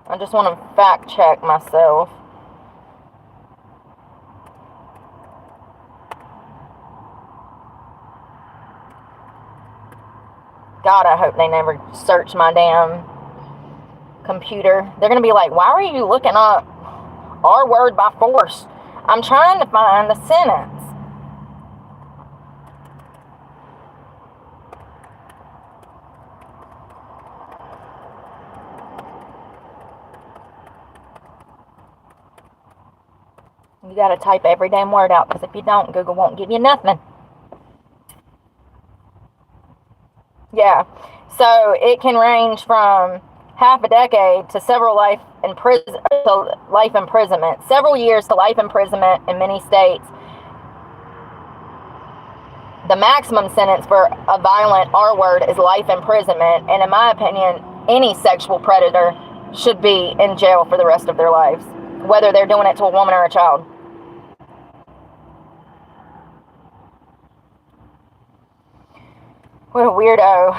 I just want to fact check myself. God, I hope they never search my damn computer. They're going to be like, why are you looking up R-word by force? I'm trying to find the sentence. You got to type every damn word out, because if you don't, Google won't give you nothing. Yeah, so it can range from half a decade to several life imprisonment, several years to life imprisonment in many states. The maximum sentence for a violent R-word is life imprisonment, and in my opinion, any sexual predator should be in jail for the rest of their lives, whether they're doing it to a woman or a child. What a weirdo.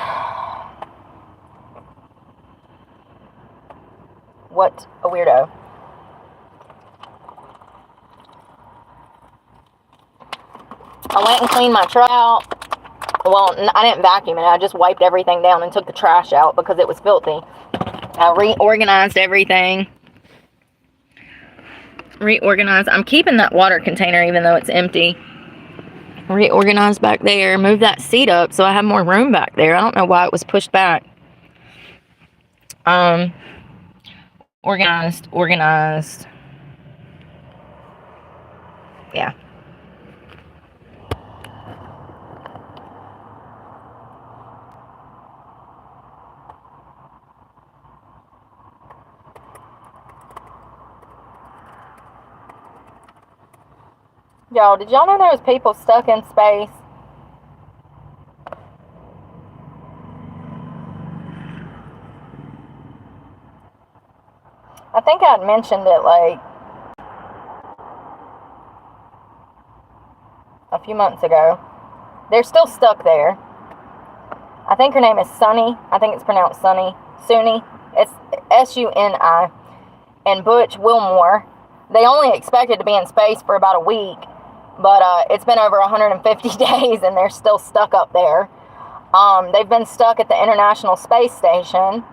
What a weirdo. I went and cleaned my truck out. Well, I didn't vacuum it. I just wiped everything down and took the trash out because it was filthy. I reorganized everything. I'm keeping that water container even though it's empty. Reorganized back there. Moved that seat up so I have more room back there. I don't know why it was pushed back. Organized. Yeah. Y'all, did y'all know there was people stuck in space? I think I'd mentioned it like a few months ago. They're still stuck there. I think her name is Sunny. I think it's pronounced Sunny. Suni. It's S-U-N-I. And Butch Wilmore. They only expected to be in space for about a week. But it's been over 150 days and they're still stuck up there. They've been stuck at the International Space Station.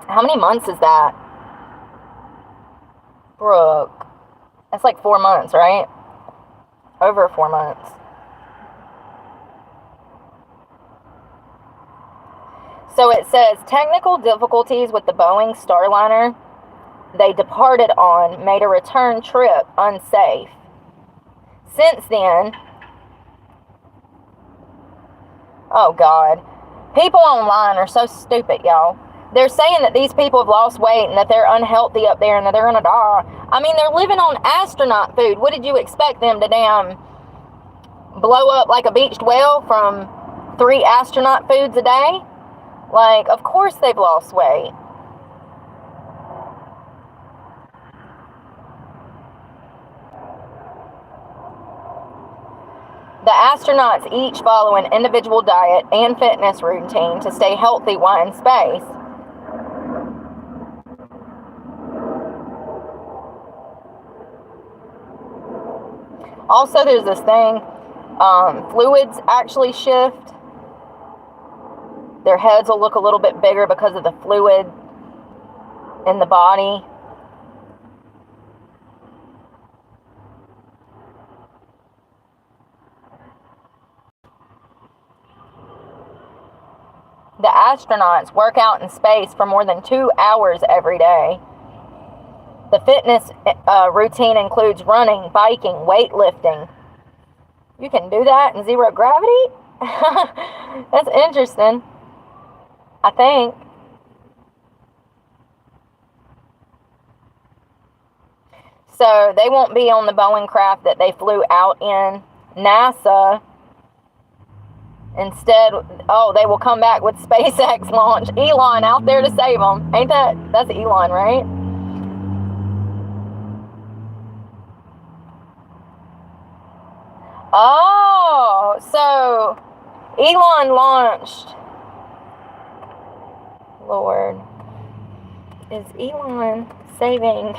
How many months is that? Brooke. That's like 4 months, right? Over 4 months. So it says technical difficulties with the Boeing Starliner they departed on made a return trip unsafe. Since then, oh God, people online are so stupid, y'all. They're saying that these people have lost weight and that they're unhealthy up there and that they're gonna die. I mean, they're living on astronaut food. What did you expect them to damn blow up like a beached whale from 3 astronaut foods a day? Like, of course they've lost weight. The astronauts each follow an individual diet and fitness routine to stay healthy while in space. Also, there's this thing, fluids actually shift. Their heads will look a little bit bigger because of the fluid in the body. The astronauts work out in space for more than 2 hours every day. The fitness routine includes running, biking, weightlifting. You can do that in zero gravity? That's interesting, I think. So they won't be on the Boeing craft that they flew out in. NASA, instead, they will come back with SpaceX launch. Elon out there to save them. That's Elon, right? Oh, so Elon launched. Lord, is Elon saving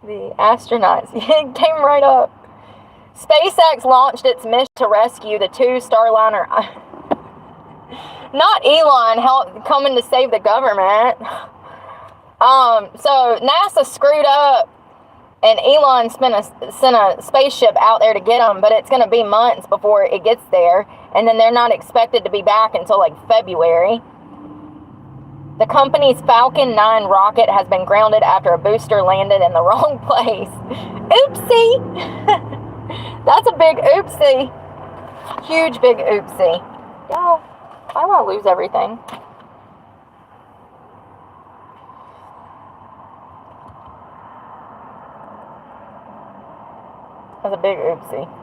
the astronauts? It came right up. SpaceX launched its mission to rescue the 2 Starliner. Not Elon coming to save the government. So NASA screwed up, and Elon sent a spaceship out there to get them, but it's going to be months before it gets there, and then they're not expected to be back until like February. The company's Falcon 9 rocket has been grounded after a booster landed in the wrong place. Oopsie! That's a big oopsie. Huge big oopsie. Y'all, I want to lose everything. That's a big oopsie.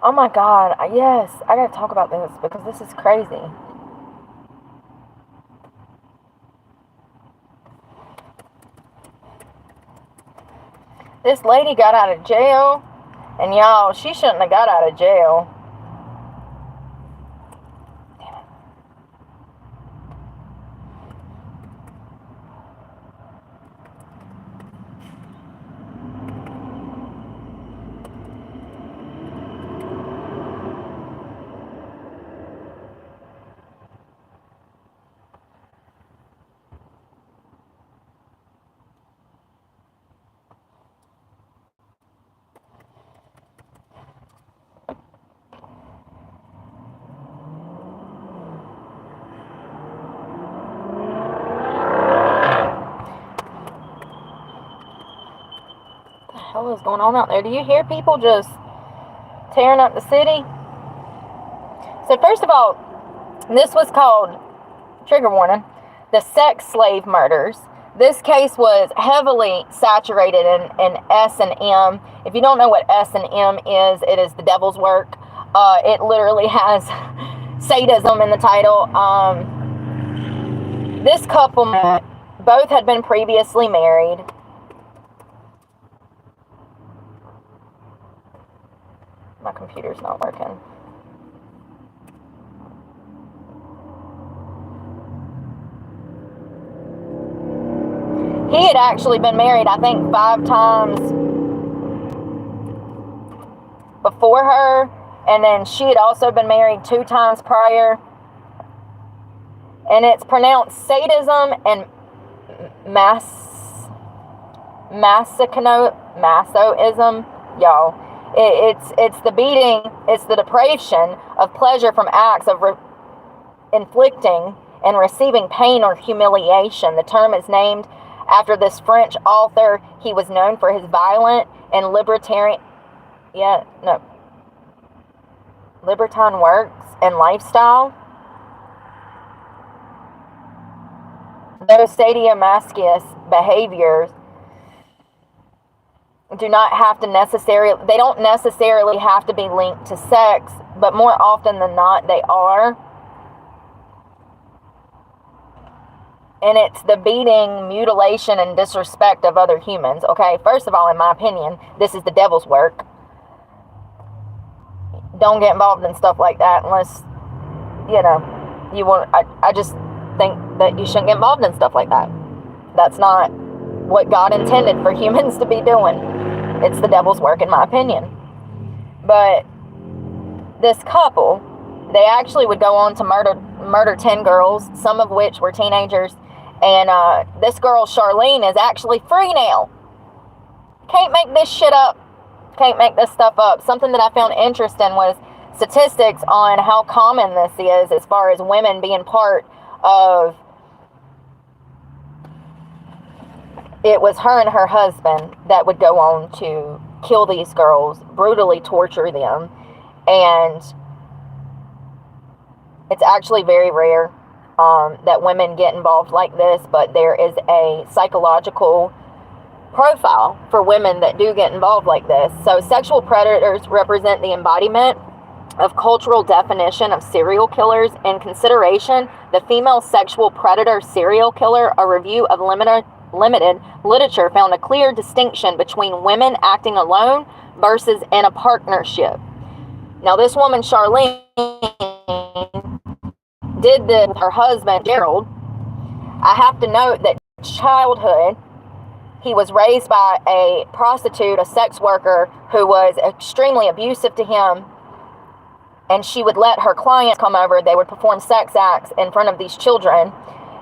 Oh my God, yes, I gotta talk about this because this is crazy. This lady got out of jail, and y'all, she shouldn't have got out of jail. What the hell is going on out there? Do you hear people just tearing up the city? So first of all, this was called, trigger warning, the sex slave murders. This case was heavily saturated in S&M. If you don't know what S&M is, it is the devil's work. It literally has sadism in the title. This couple met. Both had been previously married. My computer's not working. He had actually been married, I think, 5 times before her. And then she had also been married 2 times prior. And it's pronounced sadism and masochism, y'all. It's the beating, it's the deprivation of pleasure from acts of inflicting and receiving pain or humiliation. The term is named after this French author. He was known for his violent and libertine works and lifestyle. Those sadomasochistic behaviors they don't necessarily have to be linked to sex, but more often than not they are. And it's the beating, mutilation, and disrespect of other humans. Okay, first of all, in my opinion, this is the devil's work. Don't get involved in stuff like that unless, you want. I just think that you shouldn't get involved in stuff like that. That's not what God intended for humans to be doing. It's the devil's work, in my opinion. But this couple, they actually would go on to murder 10 girls, some of which were teenagers. And this girl, Charlene, is actually free now. Can't make this shit up. Can't make this stuff up. Something that I found interesting was statistics on how common this is as far as women being part of. It was her and her husband that would go on to kill these girls, brutally torture them. And it's actually very rare that women get involved like this, but there is a psychological profile for women that do get involved like this. So sexual predators represent the embodiment of cultural definition of serial killers. In consideration, the female sexual predator serial killer, a review of limited literature found a clear distinction between women acting alone versus in a partnership. Now, this woman, Charlene, did this with her husband, Gerald. I have to note that childhood, he was raised by a prostitute, a sex worker, who was extremely abusive to him. And she would let her clients come over. They would perform sex acts in front of these children.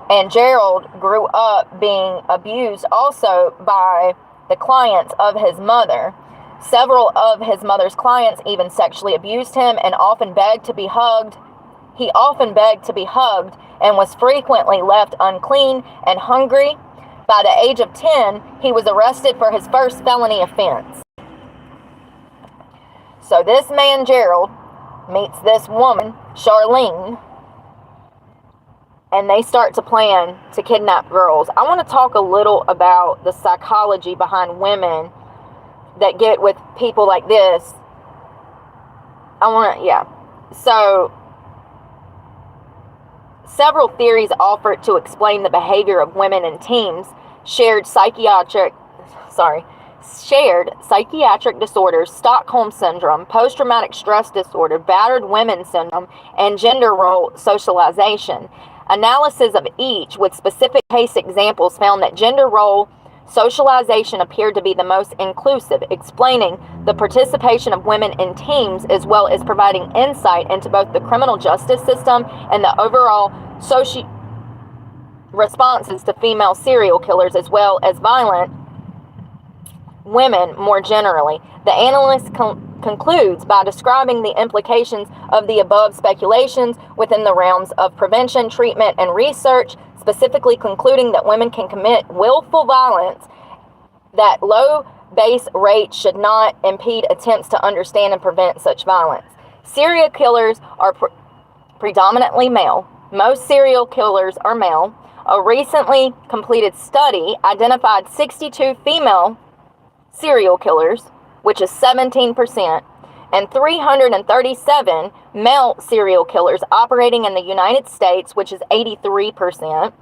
And Gerald grew up being abused also by the clients of his mother. Several of his mother's clients even sexually abused him and often begged to be hugged. He often begged to be hugged and was frequently left unclean and hungry. By the age of 10, he was arrested for his first felony offense. So this man, Gerald, meets this woman, Charlene, and they start to plan to kidnap girls. I want to talk a little about the psychology behind women that get with people like this. So, several theories offered to explain the behavior of women in teams: shared psychiatric disorders, Stockholm syndrome, post-traumatic stress disorder, battered women syndrome, and gender role socialization. Analysis of each with specific case examples found that gender role socialization appeared to be the most inclusive, explaining the participation of women in teams as well as providing insight into both the criminal justice system and the overall responses to female serial killers as well as violent women more generally. The analyst concludes by describing the implications of the above speculations within the realms of prevention, treatment, and research, specifically concluding that women can commit willful violence, that low base rates should not impede attempts to understand and prevent such violence. Serial killers are predominantly male. Most serial killers are male. A recently completed study identified 62 female serial killers, which is 17%, and 337 male serial killers operating in the United States, which is 83%,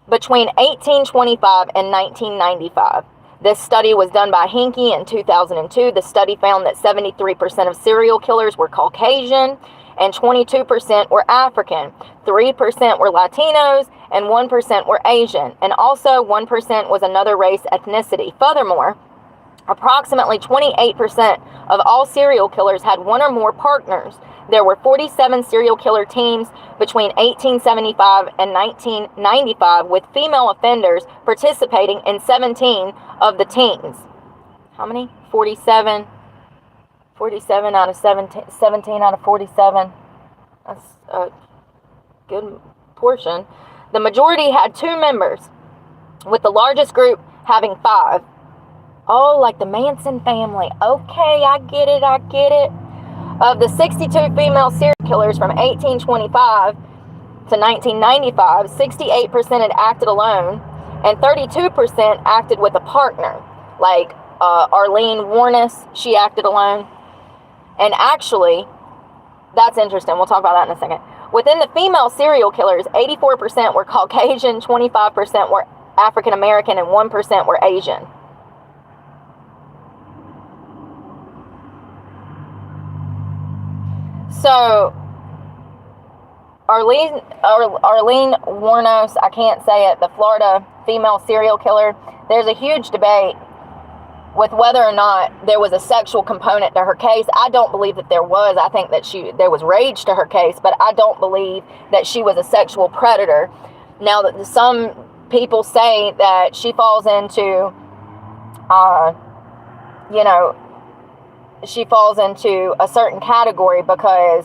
between 1825 and 1995. This study was done by Hinkey in 2002. The study found that 73% of serial killers were Caucasian and 22% were African, 3% were Latinos, and 1% were Asian, and also 1% was another race ethnicity. Furthermore, Approximately 28% of all serial killers had one or more partners. There were 47 serial killer teams between 1875 and 1995, with female offenders participating in 17 of the teams. How many? 47. 47 out of 17, 17 out of 47. That's a good portion. The majority had 2 members, with the largest group having 5. Oh, like the Manson family. Okay, I get it. Of the 62 female serial killers from 1825 to 1995, 68% had acted alone, and 32% acted with a partner. Like Arlene Warnes, she acted alone. And actually, that's interesting. We'll talk about that in a second. Within the female serial killers, 84% were Caucasian, 25% were African American, and 1% were Asian. So, Arlene Warnos, I can't say it, the Florida female serial killer, there's a huge debate with whether or not there was a sexual component to her case. I don't believe that there was. I think that there was rage to her case, but I don't believe that she was a sexual predator. Now, that some people say that she falls into, she falls into a certain category because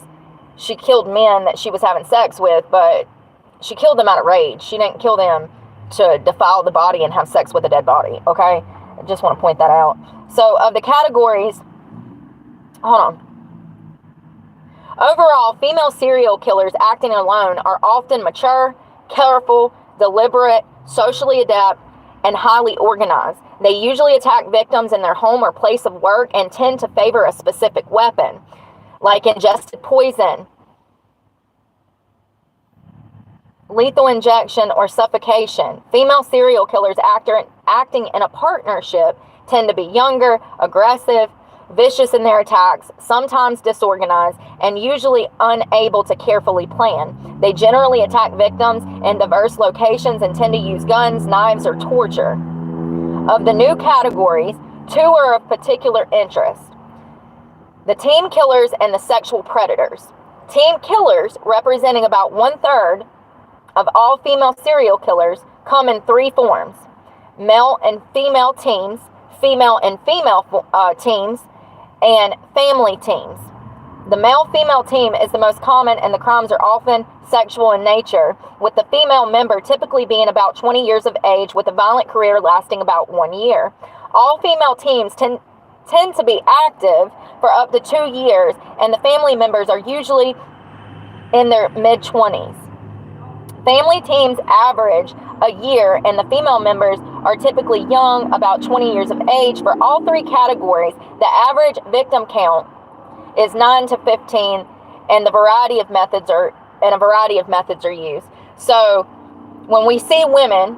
she killed men that she was having sex with, but she killed them out of rage. She didn't kill them to defile the body and have sex with a dead body, okay? I just want to point that out. So, of the categories, hold on. Overall, female serial killers acting alone are often mature, careful, deliberate, socially adept, and highly organized. They usually attack victims in their home or place of work and tend to favor a specific weapon, like ingested poison, lethal injection, or suffocation. Female serial killers acting in a partnership tend to be younger, aggressive, vicious in their attacks, sometimes disorganized, and usually unable to carefully plan. They generally attack victims in diverse locations and tend to use guns, knives, or torture. Of the new categories, 2 are of particular interest: the team killers and the sexual predators. Team killers, representing about 1/3 of all female serial killers, come in 3 forms: male and female teams, female and female teams, and family teams. The male-female team is the most common, and the crimes are often sexual in nature, with the female member typically being about 20 years of age, with a violent career lasting about 1 year. All female teams tend to be active for up to 2 years, and the family members are usually in their mid-20s. Family teams average a year, and the female members are typically young, about 20 years of age. For all 3 categories, the average victim count is 9 to 15, and a variety of methods are used. So when we see women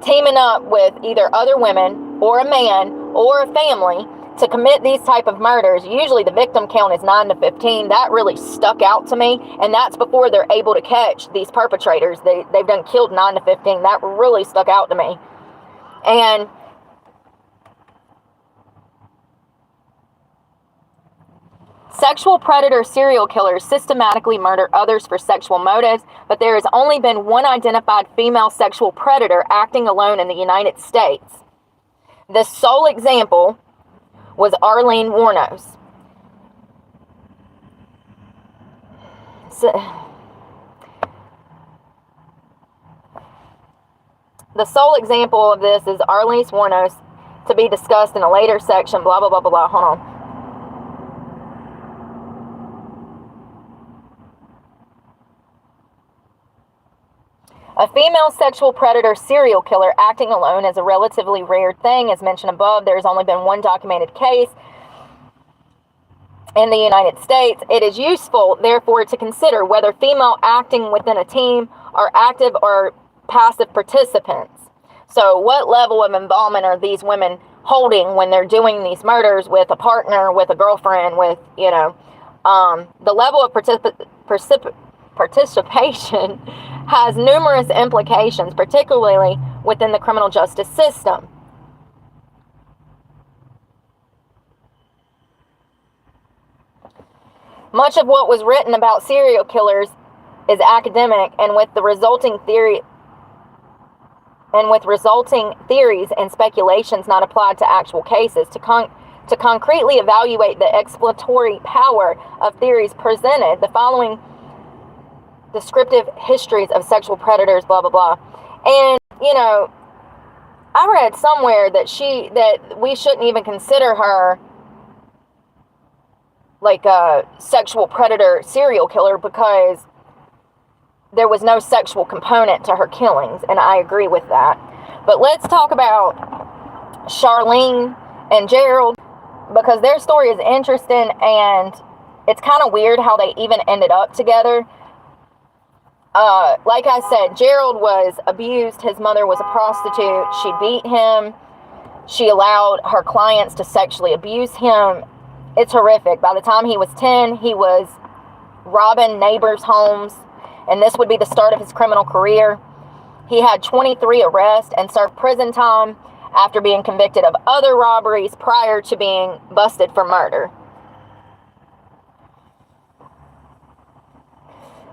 teaming up with either other women or a man or a family to commit these type of murders, usually the victim count is 9 to 15. That really stuck out to me, and that's before they're able to catch these perpetrators. They've done killed 9 to 15. That really stuck out to me. And sexual predator serial killers systematically murder others for sexual motives, but there has only been one identified female sexual predator acting alone in the United States. The sole example was Arlene Warnos. The sole example of this is Arlene Warnos, to be discussed in a later section, blah, blah, blah, blah, blah. Hold on. A female sexual predator serial killer acting alone is a relatively rare thing. As mentioned above, there has only been one documented case in the United States. It is useful, therefore, to consider whether female acting within a team are active or passive participants. So what level of involvement are these women holding when they're doing these murders with a partner, with a girlfriend, with, the level of participation has numerous implications, particularly within the criminal justice system. Much of what was written about serial killers is academic, and with resulting theories and speculations not applied to actual cases. To concretely evaluate the exploratory power of theories presented, the following descriptive histories of sexual predators, blah, blah, blah. And, I read somewhere that we shouldn't even consider her like a sexual predator serial killer because there was no sexual component to her killings, and I agree with that. But let's talk about Charlene and Gerald, because their story is interesting, and it's kind of weird how they even ended up together. Like I said, Gerald was abused. His mother was a prostitute. She beat him. She allowed her clients to sexually abuse him. It's horrific. By the time he was 10, he was robbing neighbors' homes, and this would be the start of his criminal career. He had 23 arrests and served prison time after being convicted of other robberies prior to being busted for murder.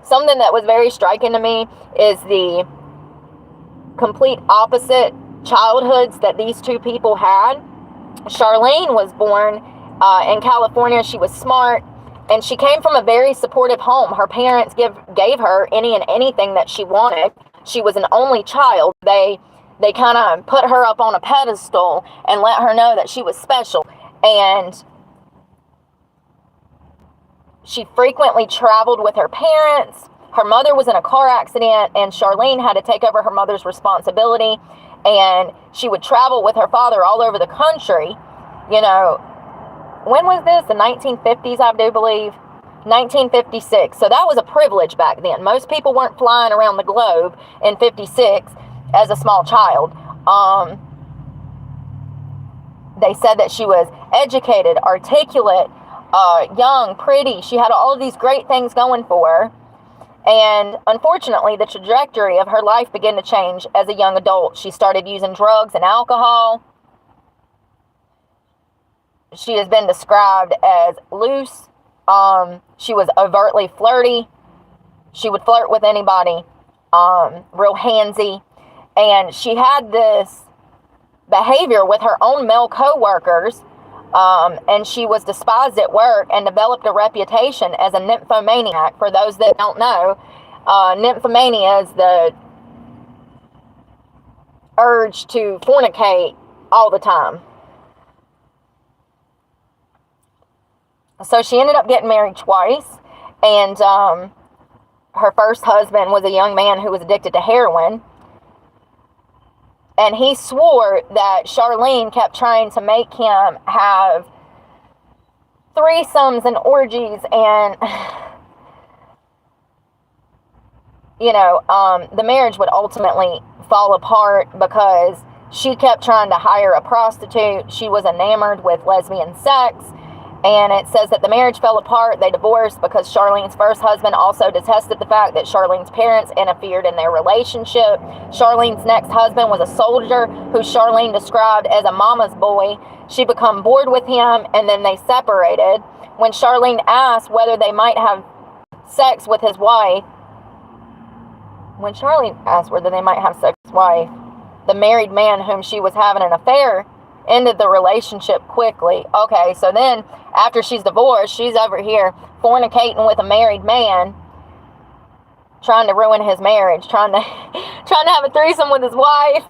Something that was very striking to me is the complete opposite childhoods that these two people had. Charlene was born in California. She was smart, and she came from a very supportive home. Her parents gave her any and anything that she wanted. She was an only child. They kind of put her up on a pedestal and let her know that she was special. And she frequently traveled with her parents. Her mother was in a car accident, and Charlene had to take over her mother's responsibility. And she would travel with her father all over the country. When was this? The 1950s, I do believe. 1956. So that was a privilege back then. Most people weren't flying around the globe in 56 as a small child. They said that she was educated, articulate, young, pretty. She had all of these great things going for her. And unfortunately, the trajectory of her life began to change as a young adult. She started using drugs and alcohol. She has been described as loose. She was overtly flirty. She would flirt with anybody, real handsy. And she had this behavior with her own male co-workers, and she was despised at work and developed a reputation as a nymphomaniac. For those that don't know, nymphomania is the urge to fornicate all the time. So she ended up getting married twice, and her first husband was a young man who was addicted to heroin. And he swore that Charlene kept trying to make him have threesomes and orgies, and the marriage would ultimately fall apart because she kept trying to hire a prostitute. She was enamored with lesbian sex. And it says that the marriage fell apart. They divorced because Charlene's first husband also detested the fact that Charlene's parents interfered in their relationship. Charlene's next husband was a soldier who Charlene described as a mama's boy. She became bored with him, and then they separated. When Charlene asked whether they might have sex with his wife, the married man whom she was having an affair ended the relationship quickly. Okay, so then after she's divorced, she's over here fornicating with a married man, trying to ruin his marriage, trying to have a threesome with his wife.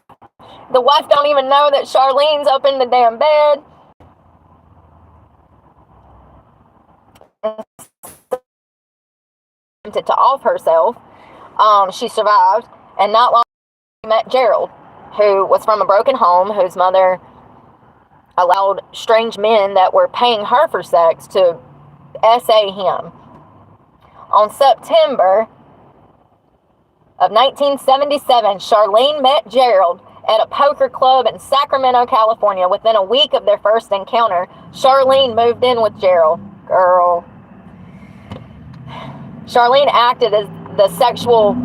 The wife don't even know that Charlene's up in the damn bed. Attempted to off herself. She survived, and not long after she met Gerald, who was from a broken home, whose mother allowed strange men that were paying her for sex to essay him. On September of 1977, Charlene met Gerald at a poker club in Sacramento, California. Within a week of their first encounter, Charlene moved in with Gerald. Girl. Charlene acted as the sexual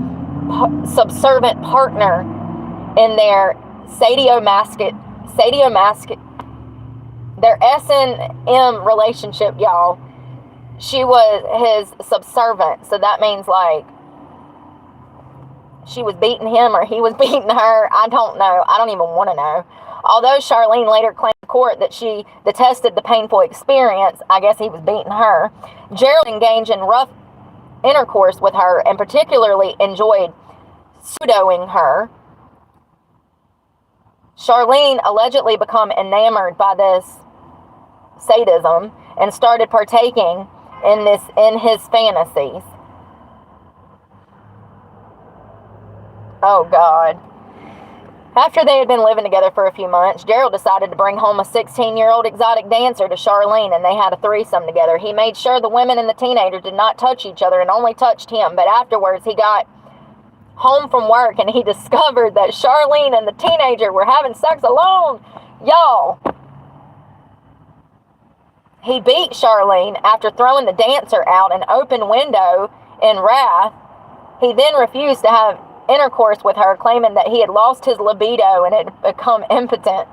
subservient partner in their their S&M relationship, y'all. She was his subservient. So that means like she was beating him or he was beating her. I don't know. I don't even want to know. Although Charlene later claimed in court that she detested the painful experience, I guess he was beating her. Gerald engaged in rough intercourse with her and particularly enjoyed pseudoing her. Charlene allegedly became enamored by this sadism and started partaking in his fantasies. Oh, God. After they had been living together for a few months, Gerald decided to bring home a 16-year-old exotic dancer to Charlene, and they had a threesome together. He made sure the women and the teenager did not touch each other and only touched him, but afterwards he got home from work and he discovered that Charlene and the teenager were having sex alone. Y'all. He beat Charlene after throwing the dancer out an open window in wrath. He then refused to have intercourse with her, claiming that he had lost his libido and had become impotent.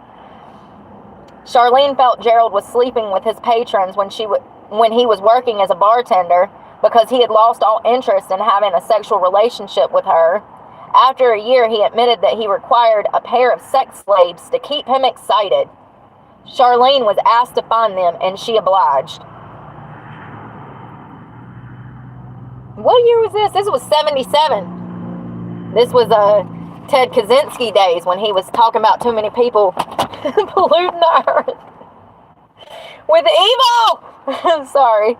Charlene felt Gerald was sleeping with his patrons when he was working as a bartender because he had lost all interest in having a sexual relationship with her. After a year, he admitted that he required a pair of sex slaves to keep him excited. Charlene was asked to find them, and she obliged. What year was this? This was 77. This was Ted Kaczynski days when he was talking about too many people polluting the earth with evil. Sorry.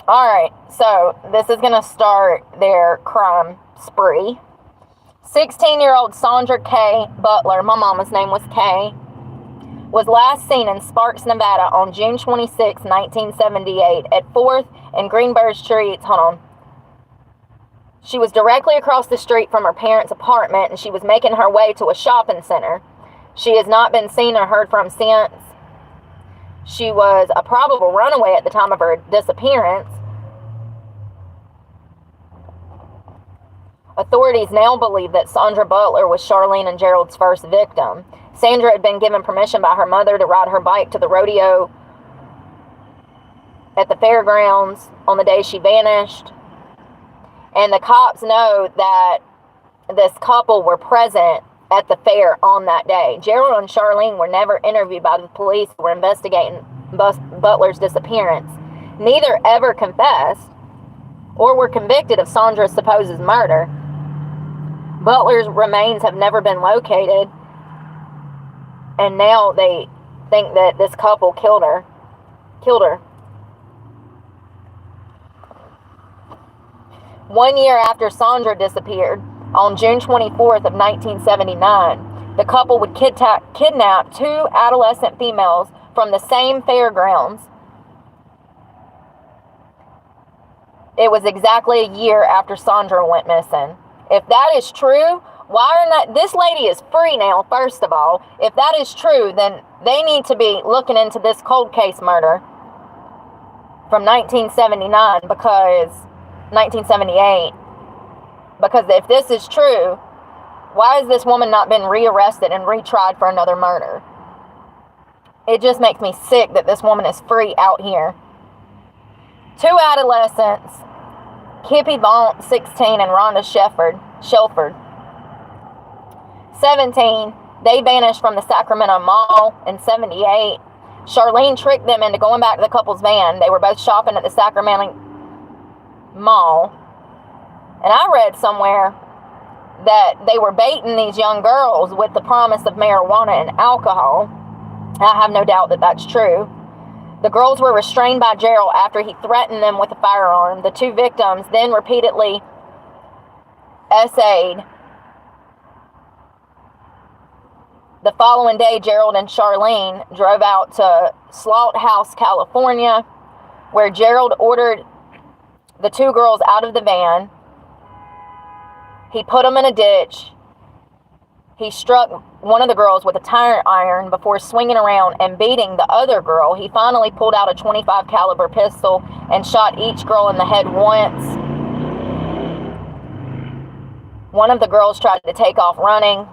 All right, so this is going to start their crime spree. 16-year-old Sandra K. Butler, my mama's name was Kay, was last seen in Sparks, Nevada on June 26, 1978 at 4th and Greenberg Streets. Hold on. She was directly across the street from her parents' apartment, and she was making her way to a shopping center. She has not been seen or heard from since. She was a probable runaway at the time of her disappearance. Authorities now believe that Sandra Butler was Charlene and Gerald's first victim. Sandra had been given permission by her mother to ride her bike to the rodeo at the fairgrounds on the day she vanished. And the cops know that this couple were present at the fair on that day. Gerald and Charlene were never interviewed by the police who were investigating Butler's disappearance. Neither ever confessed or were convicted of Sandra's supposed murder. Butler's remains have never been located, and now they think that this couple killed her. 1 year after Sandra disappeared, on June 24th of 1979, the couple would kidnap 2 adolescent females from the same fairgrounds. It was exactly a year after Sandra went missing. If that is true, this lady is free now, first of all. If that is true, then they need to be looking into this cold case murder from 1979 because 1978. Because if this is true, why has this woman not been rearrested and retried for another murder? It just makes me sick that this woman is free out here. 2 adolescents, Kippy Vaughn, 16, and Rhonda Shelford, 17, they vanished from the Sacramento Mall in 78. Charlene tricked them into going back to the couple's van. They were both shopping at the Sacramento Mall. And I read somewhere that they were baiting these young girls with the promise of marijuana and alcohol. I have no doubt that that's true. The girls were restrained by Gerald after he threatened them with a firearm. The 2 victims then repeatedly essayed. The following day, Gerald and Charlene drove out to Slaughterhouse, California, where Gerald ordered the 2 girls out of the van. He put them in a ditch. He struck one of the girls with a tire iron before swinging around and beating the other girl. He finally pulled out a .25 caliber pistol and shot each girl in the head once. One of the girls tried to take off running.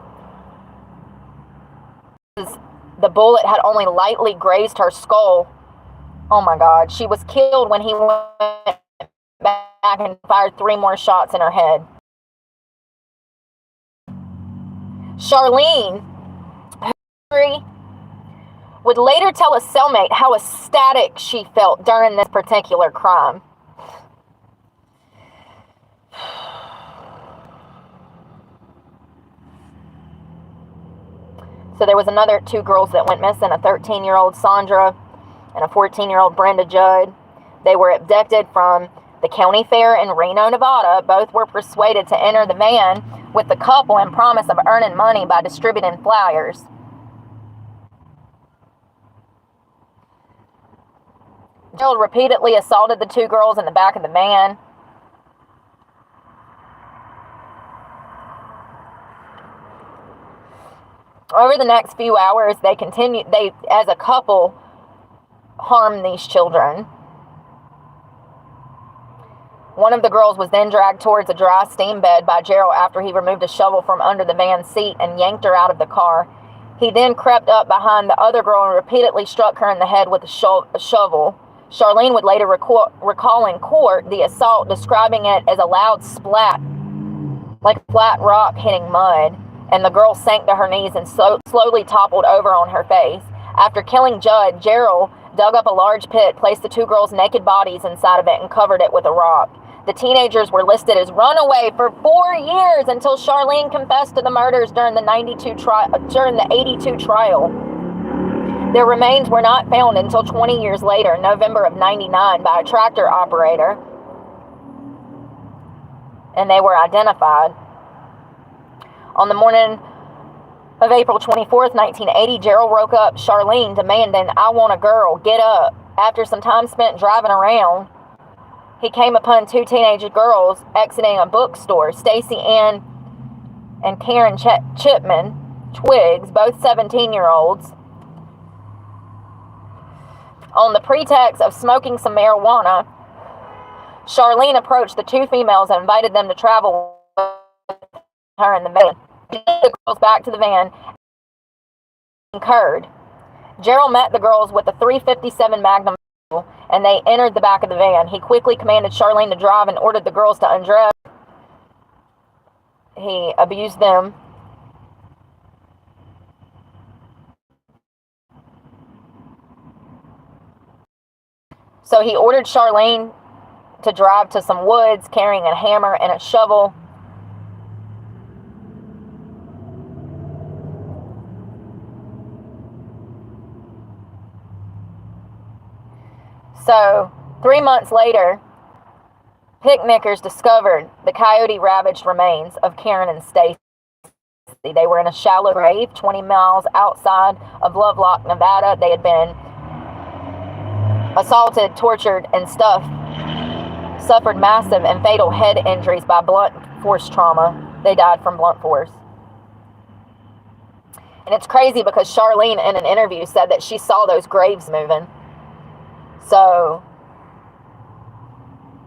The bullet had only lightly grazed her skull Oh my God. She was killed when he went back and fired 3 more shots in her head. Charlene, who would later tell a cellmate how ecstatic she felt during this particular crime. So there was another 2 girls that went missing, a 13-year-old Sandra and a 14-year-old Brenda Judd. They were abducted from the county fair in Reno, Nevada. Both were persuaded to enter the van with the couple and promise of earning money by distributing flyers. Gerald repeatedly assaulted the 2 girls in the back of the van. Over the next few hours, they as a couple, harmed these children. One of the girls was then dragged towards a dry steam bed by Gerald after he removed a shovel from under the van seat and yanked her out of the car. He then crept up behind the other girl and repeatedly struck her in the head with a shovel. Charlene would later recall in court the assault, describing it as a loud splat, like flat rock hitting mud, and the girl sank to her knees and slowly toppled over on her face. After killing Judd, Gerald dug up a large pit, placed the 2 girls' naked bodies inside of it, and covered it with a rock. The teenagers were listed as runaway for 4 years until Charlene confessed to the murders during the 82 trial. Their remains were not found until 20 years later, November of '99, by a tractor operator, and they were identified. On the morning of April 24th, 1980, Gerald woke up Charlene, demanding, "I want a girl, get up." After some time spent driving around, he came upon 2 teenage girls exiting a bookstore, Stacy Ann and Karen Chipman Twiggs, both 17-year-olds. On the pretext of smoking some marijuana, Charlene approached the 2 females and invited them to travel with her in the van. The girls back to the van incurred. Gerald met the girls with a .357 Magnum and they entered the back of the van. He quickly commanded Charlene to drive and ordered the girls to undress. He abused them. So he ordered Charlene to drive to some woods carrying a hammer and a shovel. So 3 months later, picnickers discovered the coyote-ravaged remains of Karen and Stacy. They were in a shallow grave 20 miles outside of Lovelock, Nevada. They had been assaulted, tortured, and suffered massive and fatal head injuries by blunt force trauma. They died from blunt force. And it's crazy because Charlene in an interview said that she saw those graves moving. So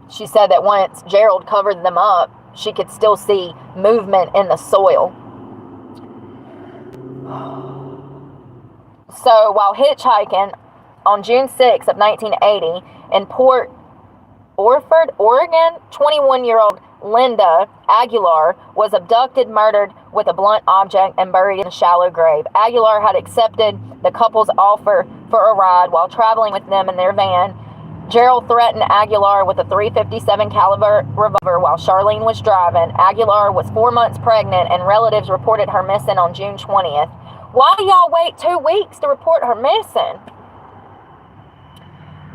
she said that once Gerald covered them up, she could still see movement in the soil. So while hitchhiking on June 6th of 1980 in Port Orford, Oregon, 21-year-old Linda Aguilar was abducted, murdered with a blunt object, and buried in a shallow grave. Aguilar had accepted the couple's offer for a ride while traveling with them in their van. Gerald threatened Aguilar with a .357 caliber revolver while Charlene was driving. Aguilar was 4 months pregnant, and relatives reported her missing on June 20th. Why do y'all wait 2 weeks to report her missing?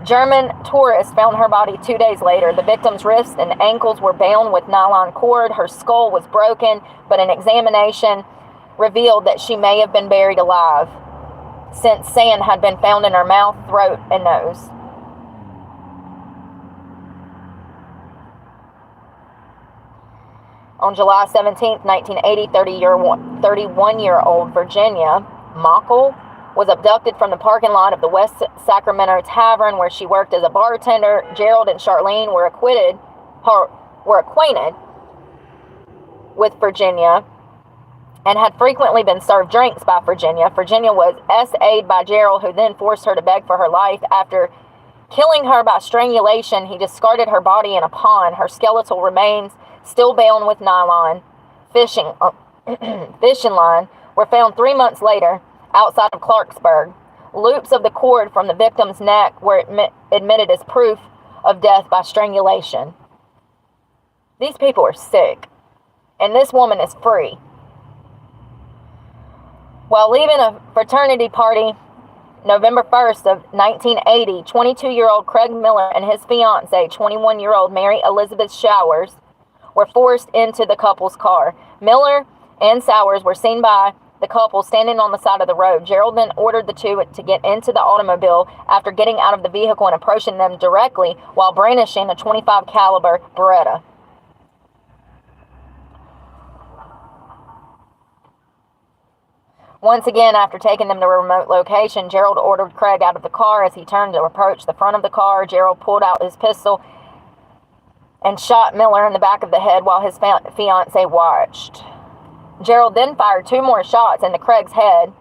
German tourists found her body 2 days later. The victim's wrists and ankles were bound with nylon cord. Her skull was broken, but an examination revealed that she may have been buried alive, since sand had been found in her mouth, throat, and nose. On July 17, 1980, 31-year-old Virginia Mockle was abducted from the parking lot of the West Sacramento Tavern where she worked as a bartender. Gerald and Charlene were acquainted with Virginia and had frequently been served drinks by Virginia. Virginia was SA'd by Gerald, who then forced her to beg for her life after Killing her by strangulation, he discarded her body in a pond. Her skeletal remains, still bound with nylon fishing line, were found 3 months later outside of Clarksburg. Loops of the cord from the victim's neck were admitted as proof of death by strangulation. These people are sick, and this woman is free. While leaving a fraternity party November 1st of 1980, 22-year-old Craig Miller and his fiancée, 21-year-old Mary Elizabeth Sowers, were forced into the couple's car. Miller and Sowers were seen by the couple standing on the side of the road. Gerald then ordered the two to get into the automobile after getting out of the vehicle and approaching them directly while brandishing a .25 caliber Beretta. Once again, after taking them to a remote location, Gerald ordered Craig out of the car. As he turned to approach the front of the car, Gerald pulled out his pistol and shot Miller in the back of the head while his fiancée watched. Gerald then fired 2 more shots into Craig's head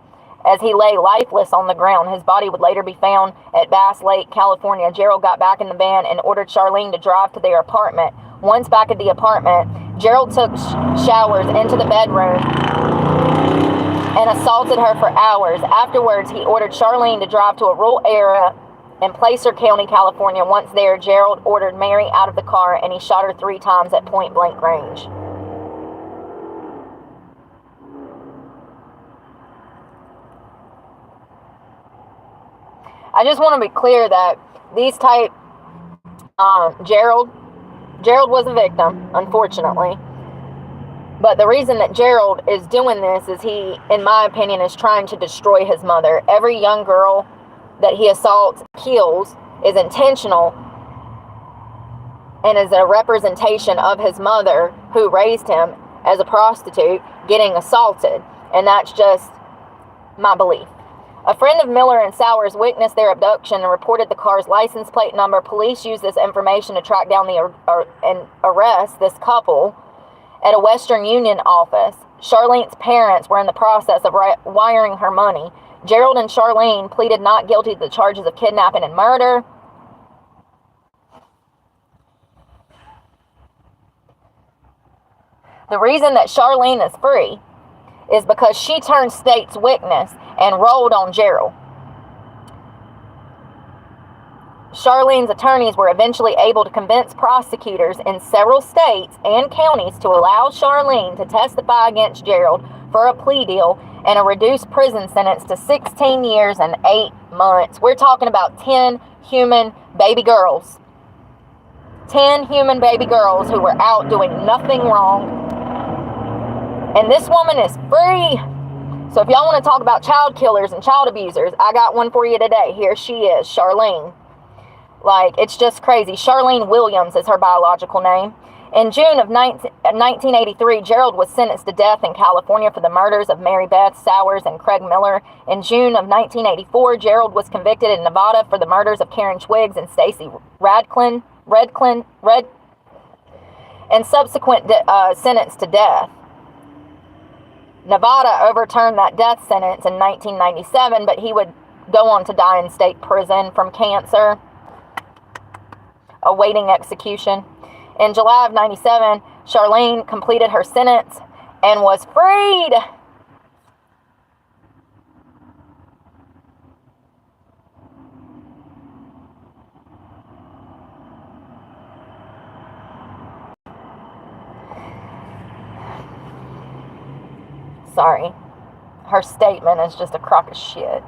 as he lay lifeless on the ground. His body would later be found at Bass Lake, California. Gerald got back in the van and ordered Charlene to drive to their apartment. Once back at the apartment, Gerald took Sowers into the bedroom and assaulted her for hours. Afterwards, he ordered Charlene to drive to a rural area in Placer County, California. Once there, Gerald ordered Mary out of the car and he shot her 3 times at point-blank range. I just want to be clear that these type, Gerald was a victim, unfortunately. But the reason that Gerald is doing this is he, in my opinion, is trying to destroy his mother. Every young girl that he assaults, kills, is intentional and is a representation of his mother, who raised him as a prostitute, getting assaulted. And that's just my belief. A friend of Miller and Sowers witnessed their abduction and reported the car's license plate number. Police used this information to track down and arrest this couple at a Western Union office. Charlene's parents were in the process of wiring her money. Gerald and Charlene pleaded not guilty to the charges of kidnapping and murder. The reason that Charlene is free is because she turned state's witness and rolled on Gerald. Charlene's attorneys were eventually able to convince prosecutors in several states and counties to allow Charlene to testify against Gerald for a plea deal and a reduced prison sentence to 16 years and 8 months. We're talking about 10 human baby girls. 10 human baby girls who were out doing nothing wrong. And this woman is free. So if y'all want to talk about child killers and child abusers, I got one for you today. Here she is, Charlene. Like, it's just crazy. Charlene Williams is her biological name. In June of 1983, Gerald was sentenced to death in California for the murders of Mary Beth Sowers and Craig Miller. In June of 1984, Gerald was convicted in Nevada for the murders of Karen Twiggs and Stacy Redclin, and subsequent sentenced to death. Nevada overturned that death sentence in 1997, but he would go on to die in state prison from cancer, awaiting execution. In July of 97, Charlene completed her sentence and was freed. Sorry. Her statement is just a crock of shit.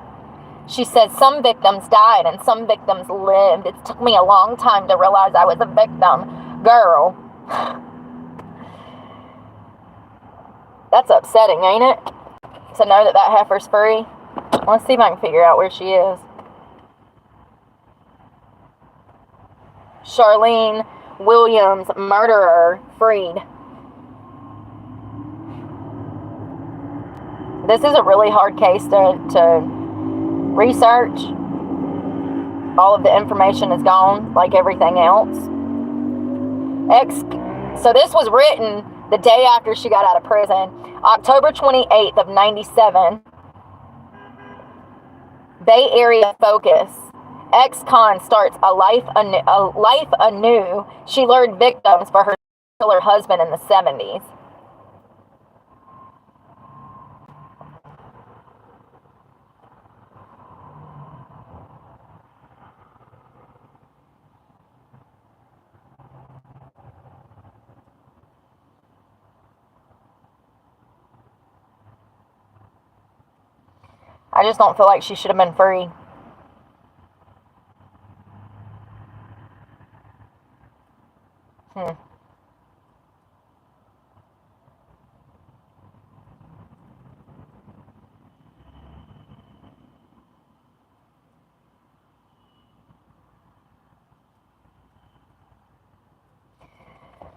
She said, some victims died and some victims lived. It took me a long time to realize I was a victim. Girl. That's upsetting, ain't it? To know that heifer's free. Let's see if I can figure out where she is. Charlene Williams, murderer, freed. This is a really hard case to research. All of the information is gone, like everything else. So this was written the day after she got out of prison. October 28th of 97. Bay Area Focus ex-con starts a life anew. She lured victims for her killer husband in the 70s. I just don't feel like she should have been free.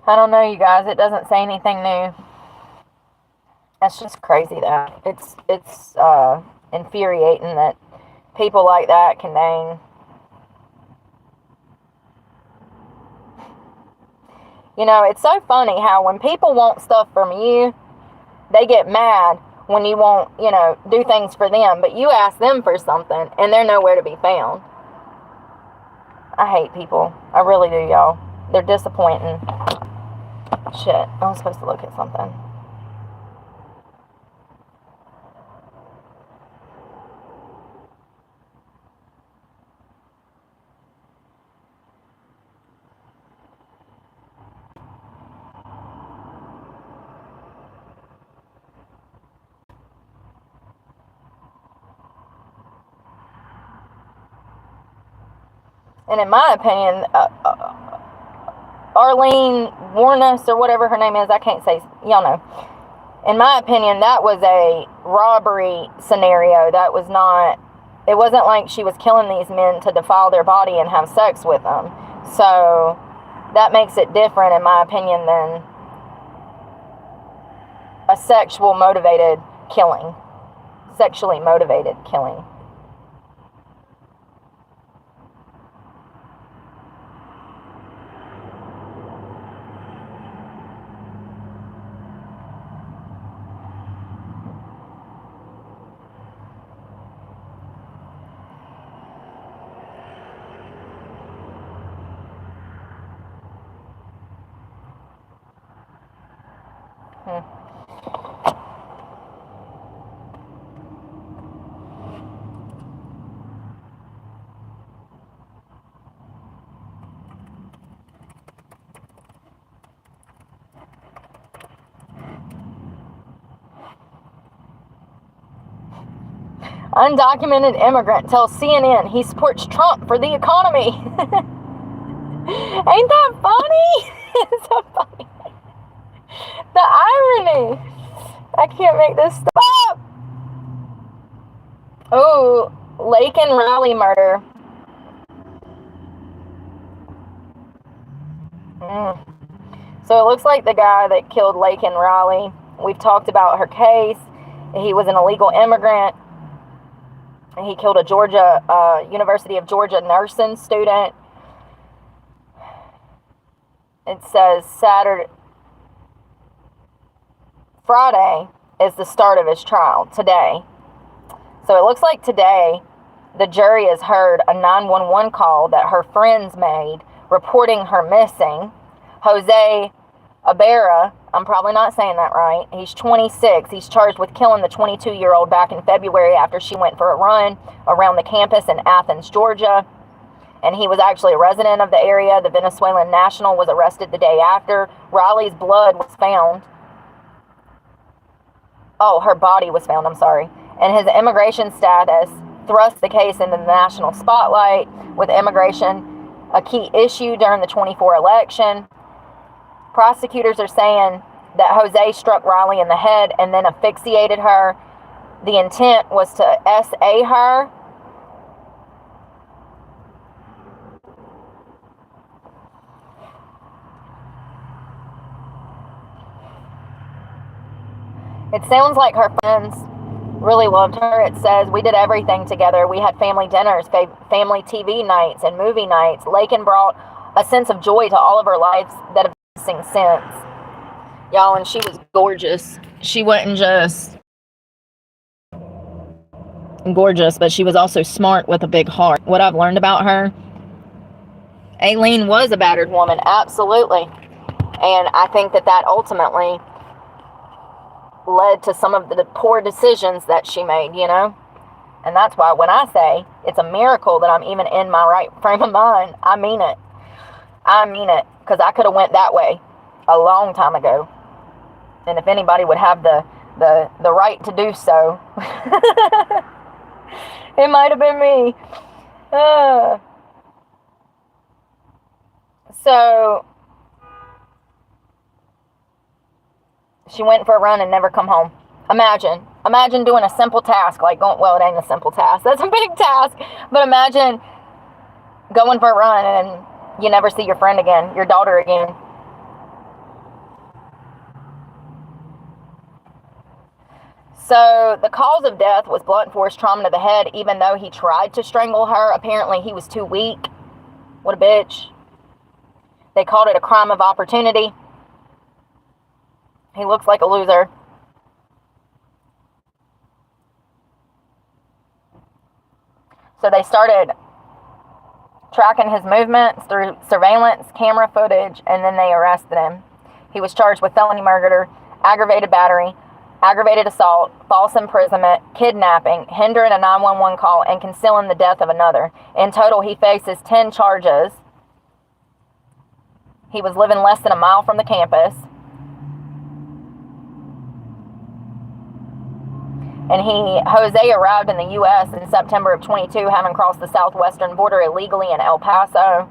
I don't know, you guys. It doesn't say anything new. That's just crazy, that it's infuriating that people like that can dang. You know, it's so funny how when people want stuff from you, they get mad when you won't, you know, do things for them. But you ask them for something, and they're nowhere to be found. I hate people. I really do, y'all. They're disappointing. Shit, I was supposed to look at something. And in my opinion, Arlene Warness, or whatever her name is, I can't say, y'all know. In my opinion, that was a robbery scenario. That was not, it wasn't like she was killing these men to defile their body and have sex with them. So that makes it different, in my opinion, than a sexually motivated killing. Undocumented immigrant tells CNN he supports Trump for the economy. Ain't that funny? It's so funny. The irony. I can't make this stuff up. Oh, Lake and Raleigh murder. So it looks like the guy that killed Lake and Raleigh, we've talked about her case. He was an illegal immigrant. He killed a University of Georgia nursing student. It says Friday is the start of his trial, today. So it looks like today the jury has heard a 911 call that her friends made reporting her missing. Jose Ibarra, I'm probably not saying that right. He's 26. He's charged with killing the 22-year-old back in February after she went for a run around the campus in Athens, Georgia. And he was actually a resident of the area. The Venezuelan national was arrested the day after. Raleigh's blood was found. Oh, her body was found, I'm sorry. And his immigration status thrust the case into the national spotlight, with immigration a key issue during the 24 election. Prosecutors are saying that Jose struck Raleigh in the head and then asphyxiated her. The intent was to SA her. It sounds like her friends really loved her. It says, we did everything together. We had family dinners, family TV nights, and movie nights. Lakin brought a sense of joy to all of our lives that have been missing since. Y'all, and she was gorgeous. She wasn't just gorgeous, but she was also smart with a big heart. What I've learned about her, Aileen was a battered woman, absolutely. And I think that that ultimately led to some of the poor decisions that she made, you know? And that's why when I say it's a miracle that I'm even in my right frame of mind, I mean it. I mean it. Because I could have went that way a long time ago. And if anybody would have the right to do so, it might have been me. So she went for a run and never come home. Imagine doing a simple task like going, well, it ain't a simple task. That's a big task. But imagine going for a run and you never see your friend again, your daughter again. So the cause of death was blunt force trauma to the head, even though he tried to strangle her. Apparently he was too weak. What a bitch. They called it a crime of opportunity. He looks like a loser. So they started tracking his movements through surveillance, camera footage, and then they arrested him. He was charged with felony murder, aggravated battery, aggravated assault, false imprisonment, kidnapping, hindering a 911 call, and concealing the death of another. In total, he faces 10 charges. He was living less than a mile from the campus. And Jose arrived in the U.S. in September of 22, having crossed the southwestern border illegally in El Paso.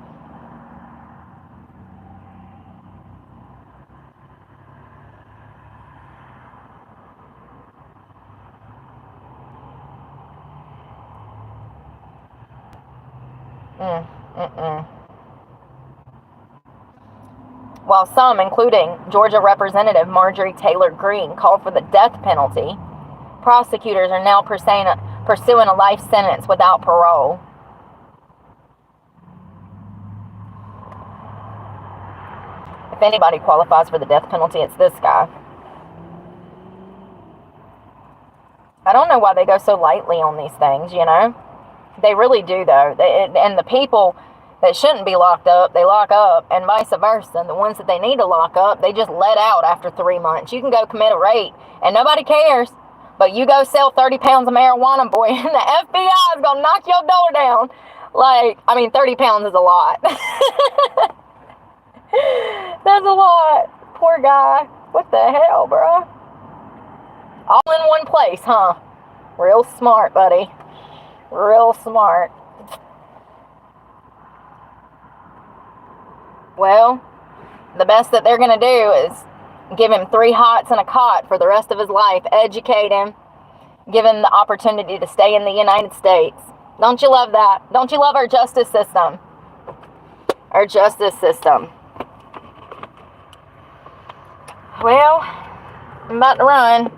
While some, including Georgia Representative Marjorie Taylor Greene, called for the death penalty, prosecutors are now pursuing a life sentence without parole. If anybody qualifies for the death penalty, it's this guy. I don't know why they go so lightly on these things, you know? They really do, though. And the people that shouldn't be locked up, they lock up, and vice versa. And the ones that they need to lock up, they just let out after 3 months. You can go commit a rape, and nobody cares. But you go sell 30 pounds of marijuana, boy, and the FBI is going to knock your door down. Like, I mean, 30 pounds is a lot. That's a lot. Poor guy. What the hell, bro? All in one place, huh? Real smart, buddy. Real smart. Well, the best that they're going to do is give him 3 hots and a cot for the rest of his life, educate him, give him the opportunity to stay in the United States. Don't you love that? Don't you love our justice system? Our justice system. Well, I'm about to run.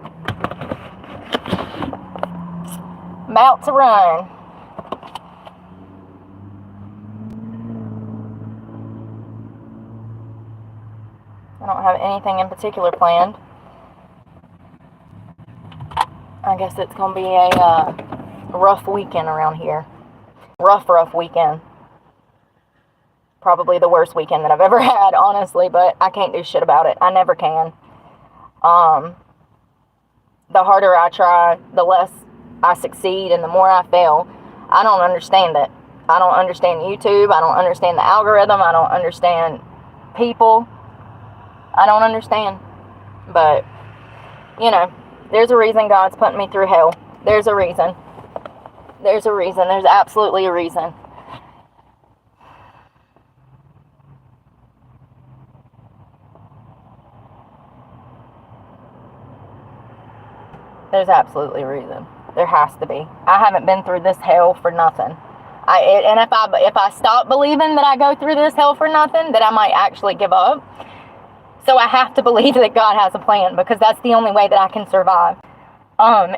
About to run. I don't have anything in particular planned. I guess it's going to be a rough weekend around here. Rough weekend. Probably the worst weekend that I've ever had, honestly, but I can't do shit about it. I never can. The harder I try, the less I succeed, and the more I fail. I don't understand it. I don't understand YouTube. I don't understand the algorithm. I don't understand people. I don't understand. But, you know, there's a reason God's putting me through hell. There's a reason. There's a reason. There's absolutely a reason. There's absolutely a reason. There has to be. I haven't been through this hell for nothing. And if I stop believing that I go through this hell for nothing, that I might actually give up. So I have to believe that God has a plan, because that's the only way that I can survive,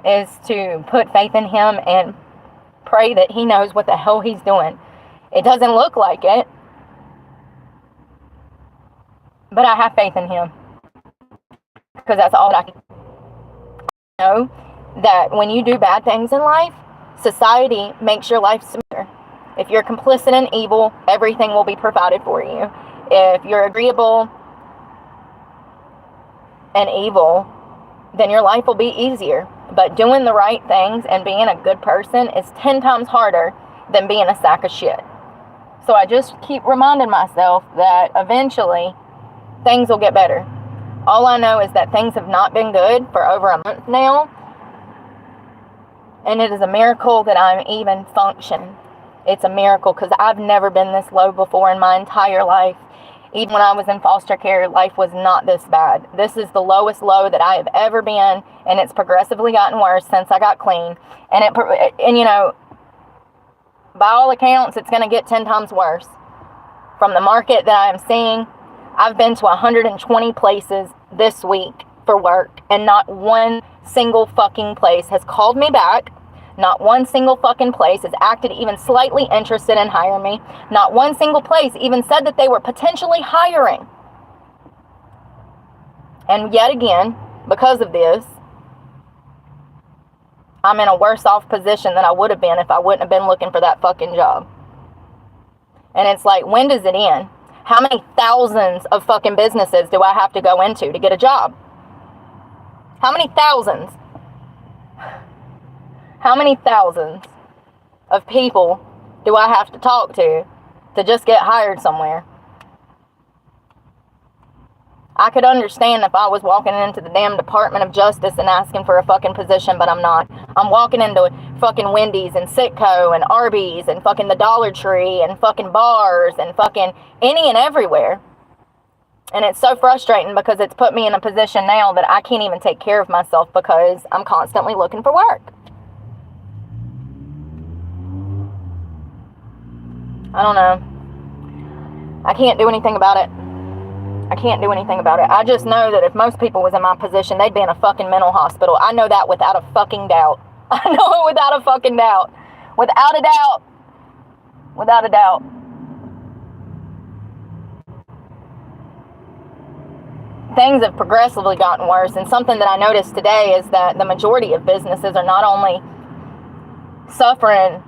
is to put faith in Him and pray that He knows what the hell He's doing. It doesn't look like it, but I have faith in Him, because that's all I can know. That when you do bad things in life, Society makes your life smoother. If you're complicit in evil, everything will be provided for you. If you're agreeable and evil, then your life will be easier. But doing the right things and being a good person is 10 times harder than being a sack of shit. So I just keep reminding myself that eventually things will get better. All I know is that things have not been good for over a month now. And it is a miracle that I'm even functioning. It's a miracle because I've never been this low before in my entire life. Even when I was in foster care, life was not this bad. This is the lowest low that I have ever been, and it's progressively gotten worse since I got clean. And you know, by all accounts, it's going to get 10 times worse. From the market that I am seeing, I've been to 120 places this week for work, and not one single fucking place has called me back. Not one single fucking place has acted even slightly interested in hiring me. Not one single place even said that they were potentially hiring. And yet again, because of this, I'm in a worse off position than I would have been if I wouldn't have been looking for that fucking job. And it's like, when does it end? How many thousands of fucking businesses do I have to go into to get a job? How many thousands? How many thousands of people do I have to talk to just get hired somewhere? I could understand if I was walking into the damn Department of Justice and asking for a fucking position, but I'm not. I'm walking into fucking Wendy's and Sitco and Arby's and fucking the Dollar Tree and fucking bars and fucking any and everywhere. And it's so frustrating because it's put me in a position now that I can't even take care of myself because I'm constantly looking for work. I don't know. I can't do anything about it. I can't do anything about it. I just know that if most people was in my position, they'd be in a fucking mental hospital. I know that without a fucking doubt. I know it without a fucking doubt. Without a doubt. Without a doubt. Things have progressively gotten worse, and something that I noticed today is that the majority of businesses are not only suffering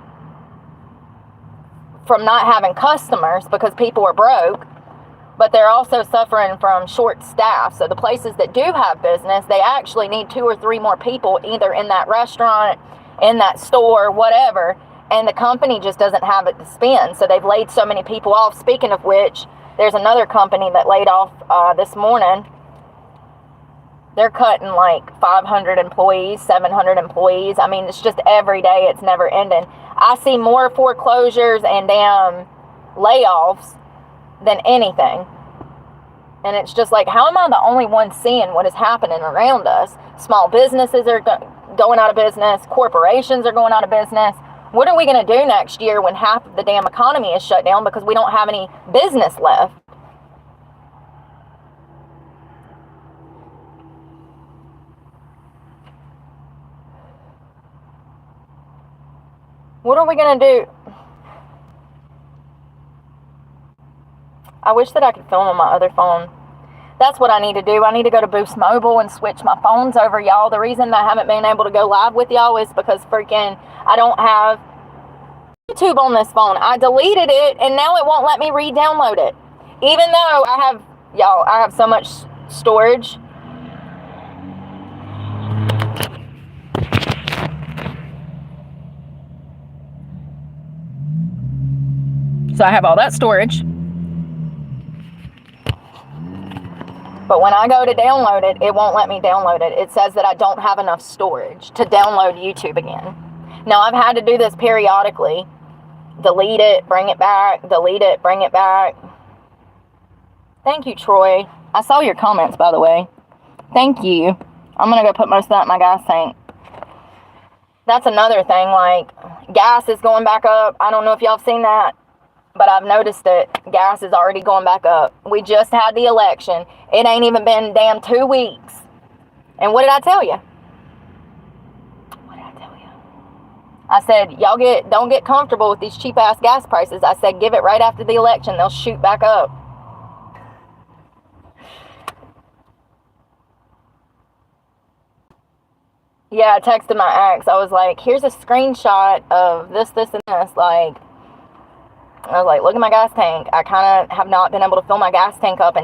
from not having customers because people are broke, but they're also suffering from short staff. So the places that do have business, they actually need 2 or 3 more people either in that restaurant, in that store, whatever, and the company just doesn't have it to spend. So they've laid so many people off. Speaking of which, there's another company that laid off this morning. They're cutting like 500 employees, 700 employees. I mean, it's just every day. It's never ending. I see more foreclosures and damn layoffs than anything. And it's just like, how am I the only one seeing what is happening around us? Small businesses are going out of business. Corporations are going out of business. What are we going to do next year when half of the damn economy is shut down because we don't have any business left? What are we going to do? I wish that I could film on my other phone. That's what I need to do. I need to go to Boost Mobile and switch my phones over, y'all. The reason that I haven't been able to go live with y'all is because freaking I don't have YouTube on this phone. I deleted it and now it won't let me re-download it. Even though I have so much storage. So I have all that storage. But when I go to download it, it won't let me download it. It says that I don't have enough storage to download YouTube again. Now, I've had to do this periodically. Delete it, bring it back, delete it, bring it back. Thank you, Troy. I saw your comments, by the way. Thank you. I'm going to go put most of that in my gas tank. That's another thing, like, gas is going back up. I don't know if y'all have seen that. But I've noticed that gas is already going back up. We just had the election. It ain't even been damn 2 weeks. And what did I tell you? What did I tell you? I said, y'all don't get comfortable with these cheap ass gas prices. I said, give it right after the election. They'll shoot back up. Yeah, I texted my ex. I was like, here's a screenshot of this, and this. Like, I was like, look at my gas tank. I kind of have not been able to fill my gas tank up in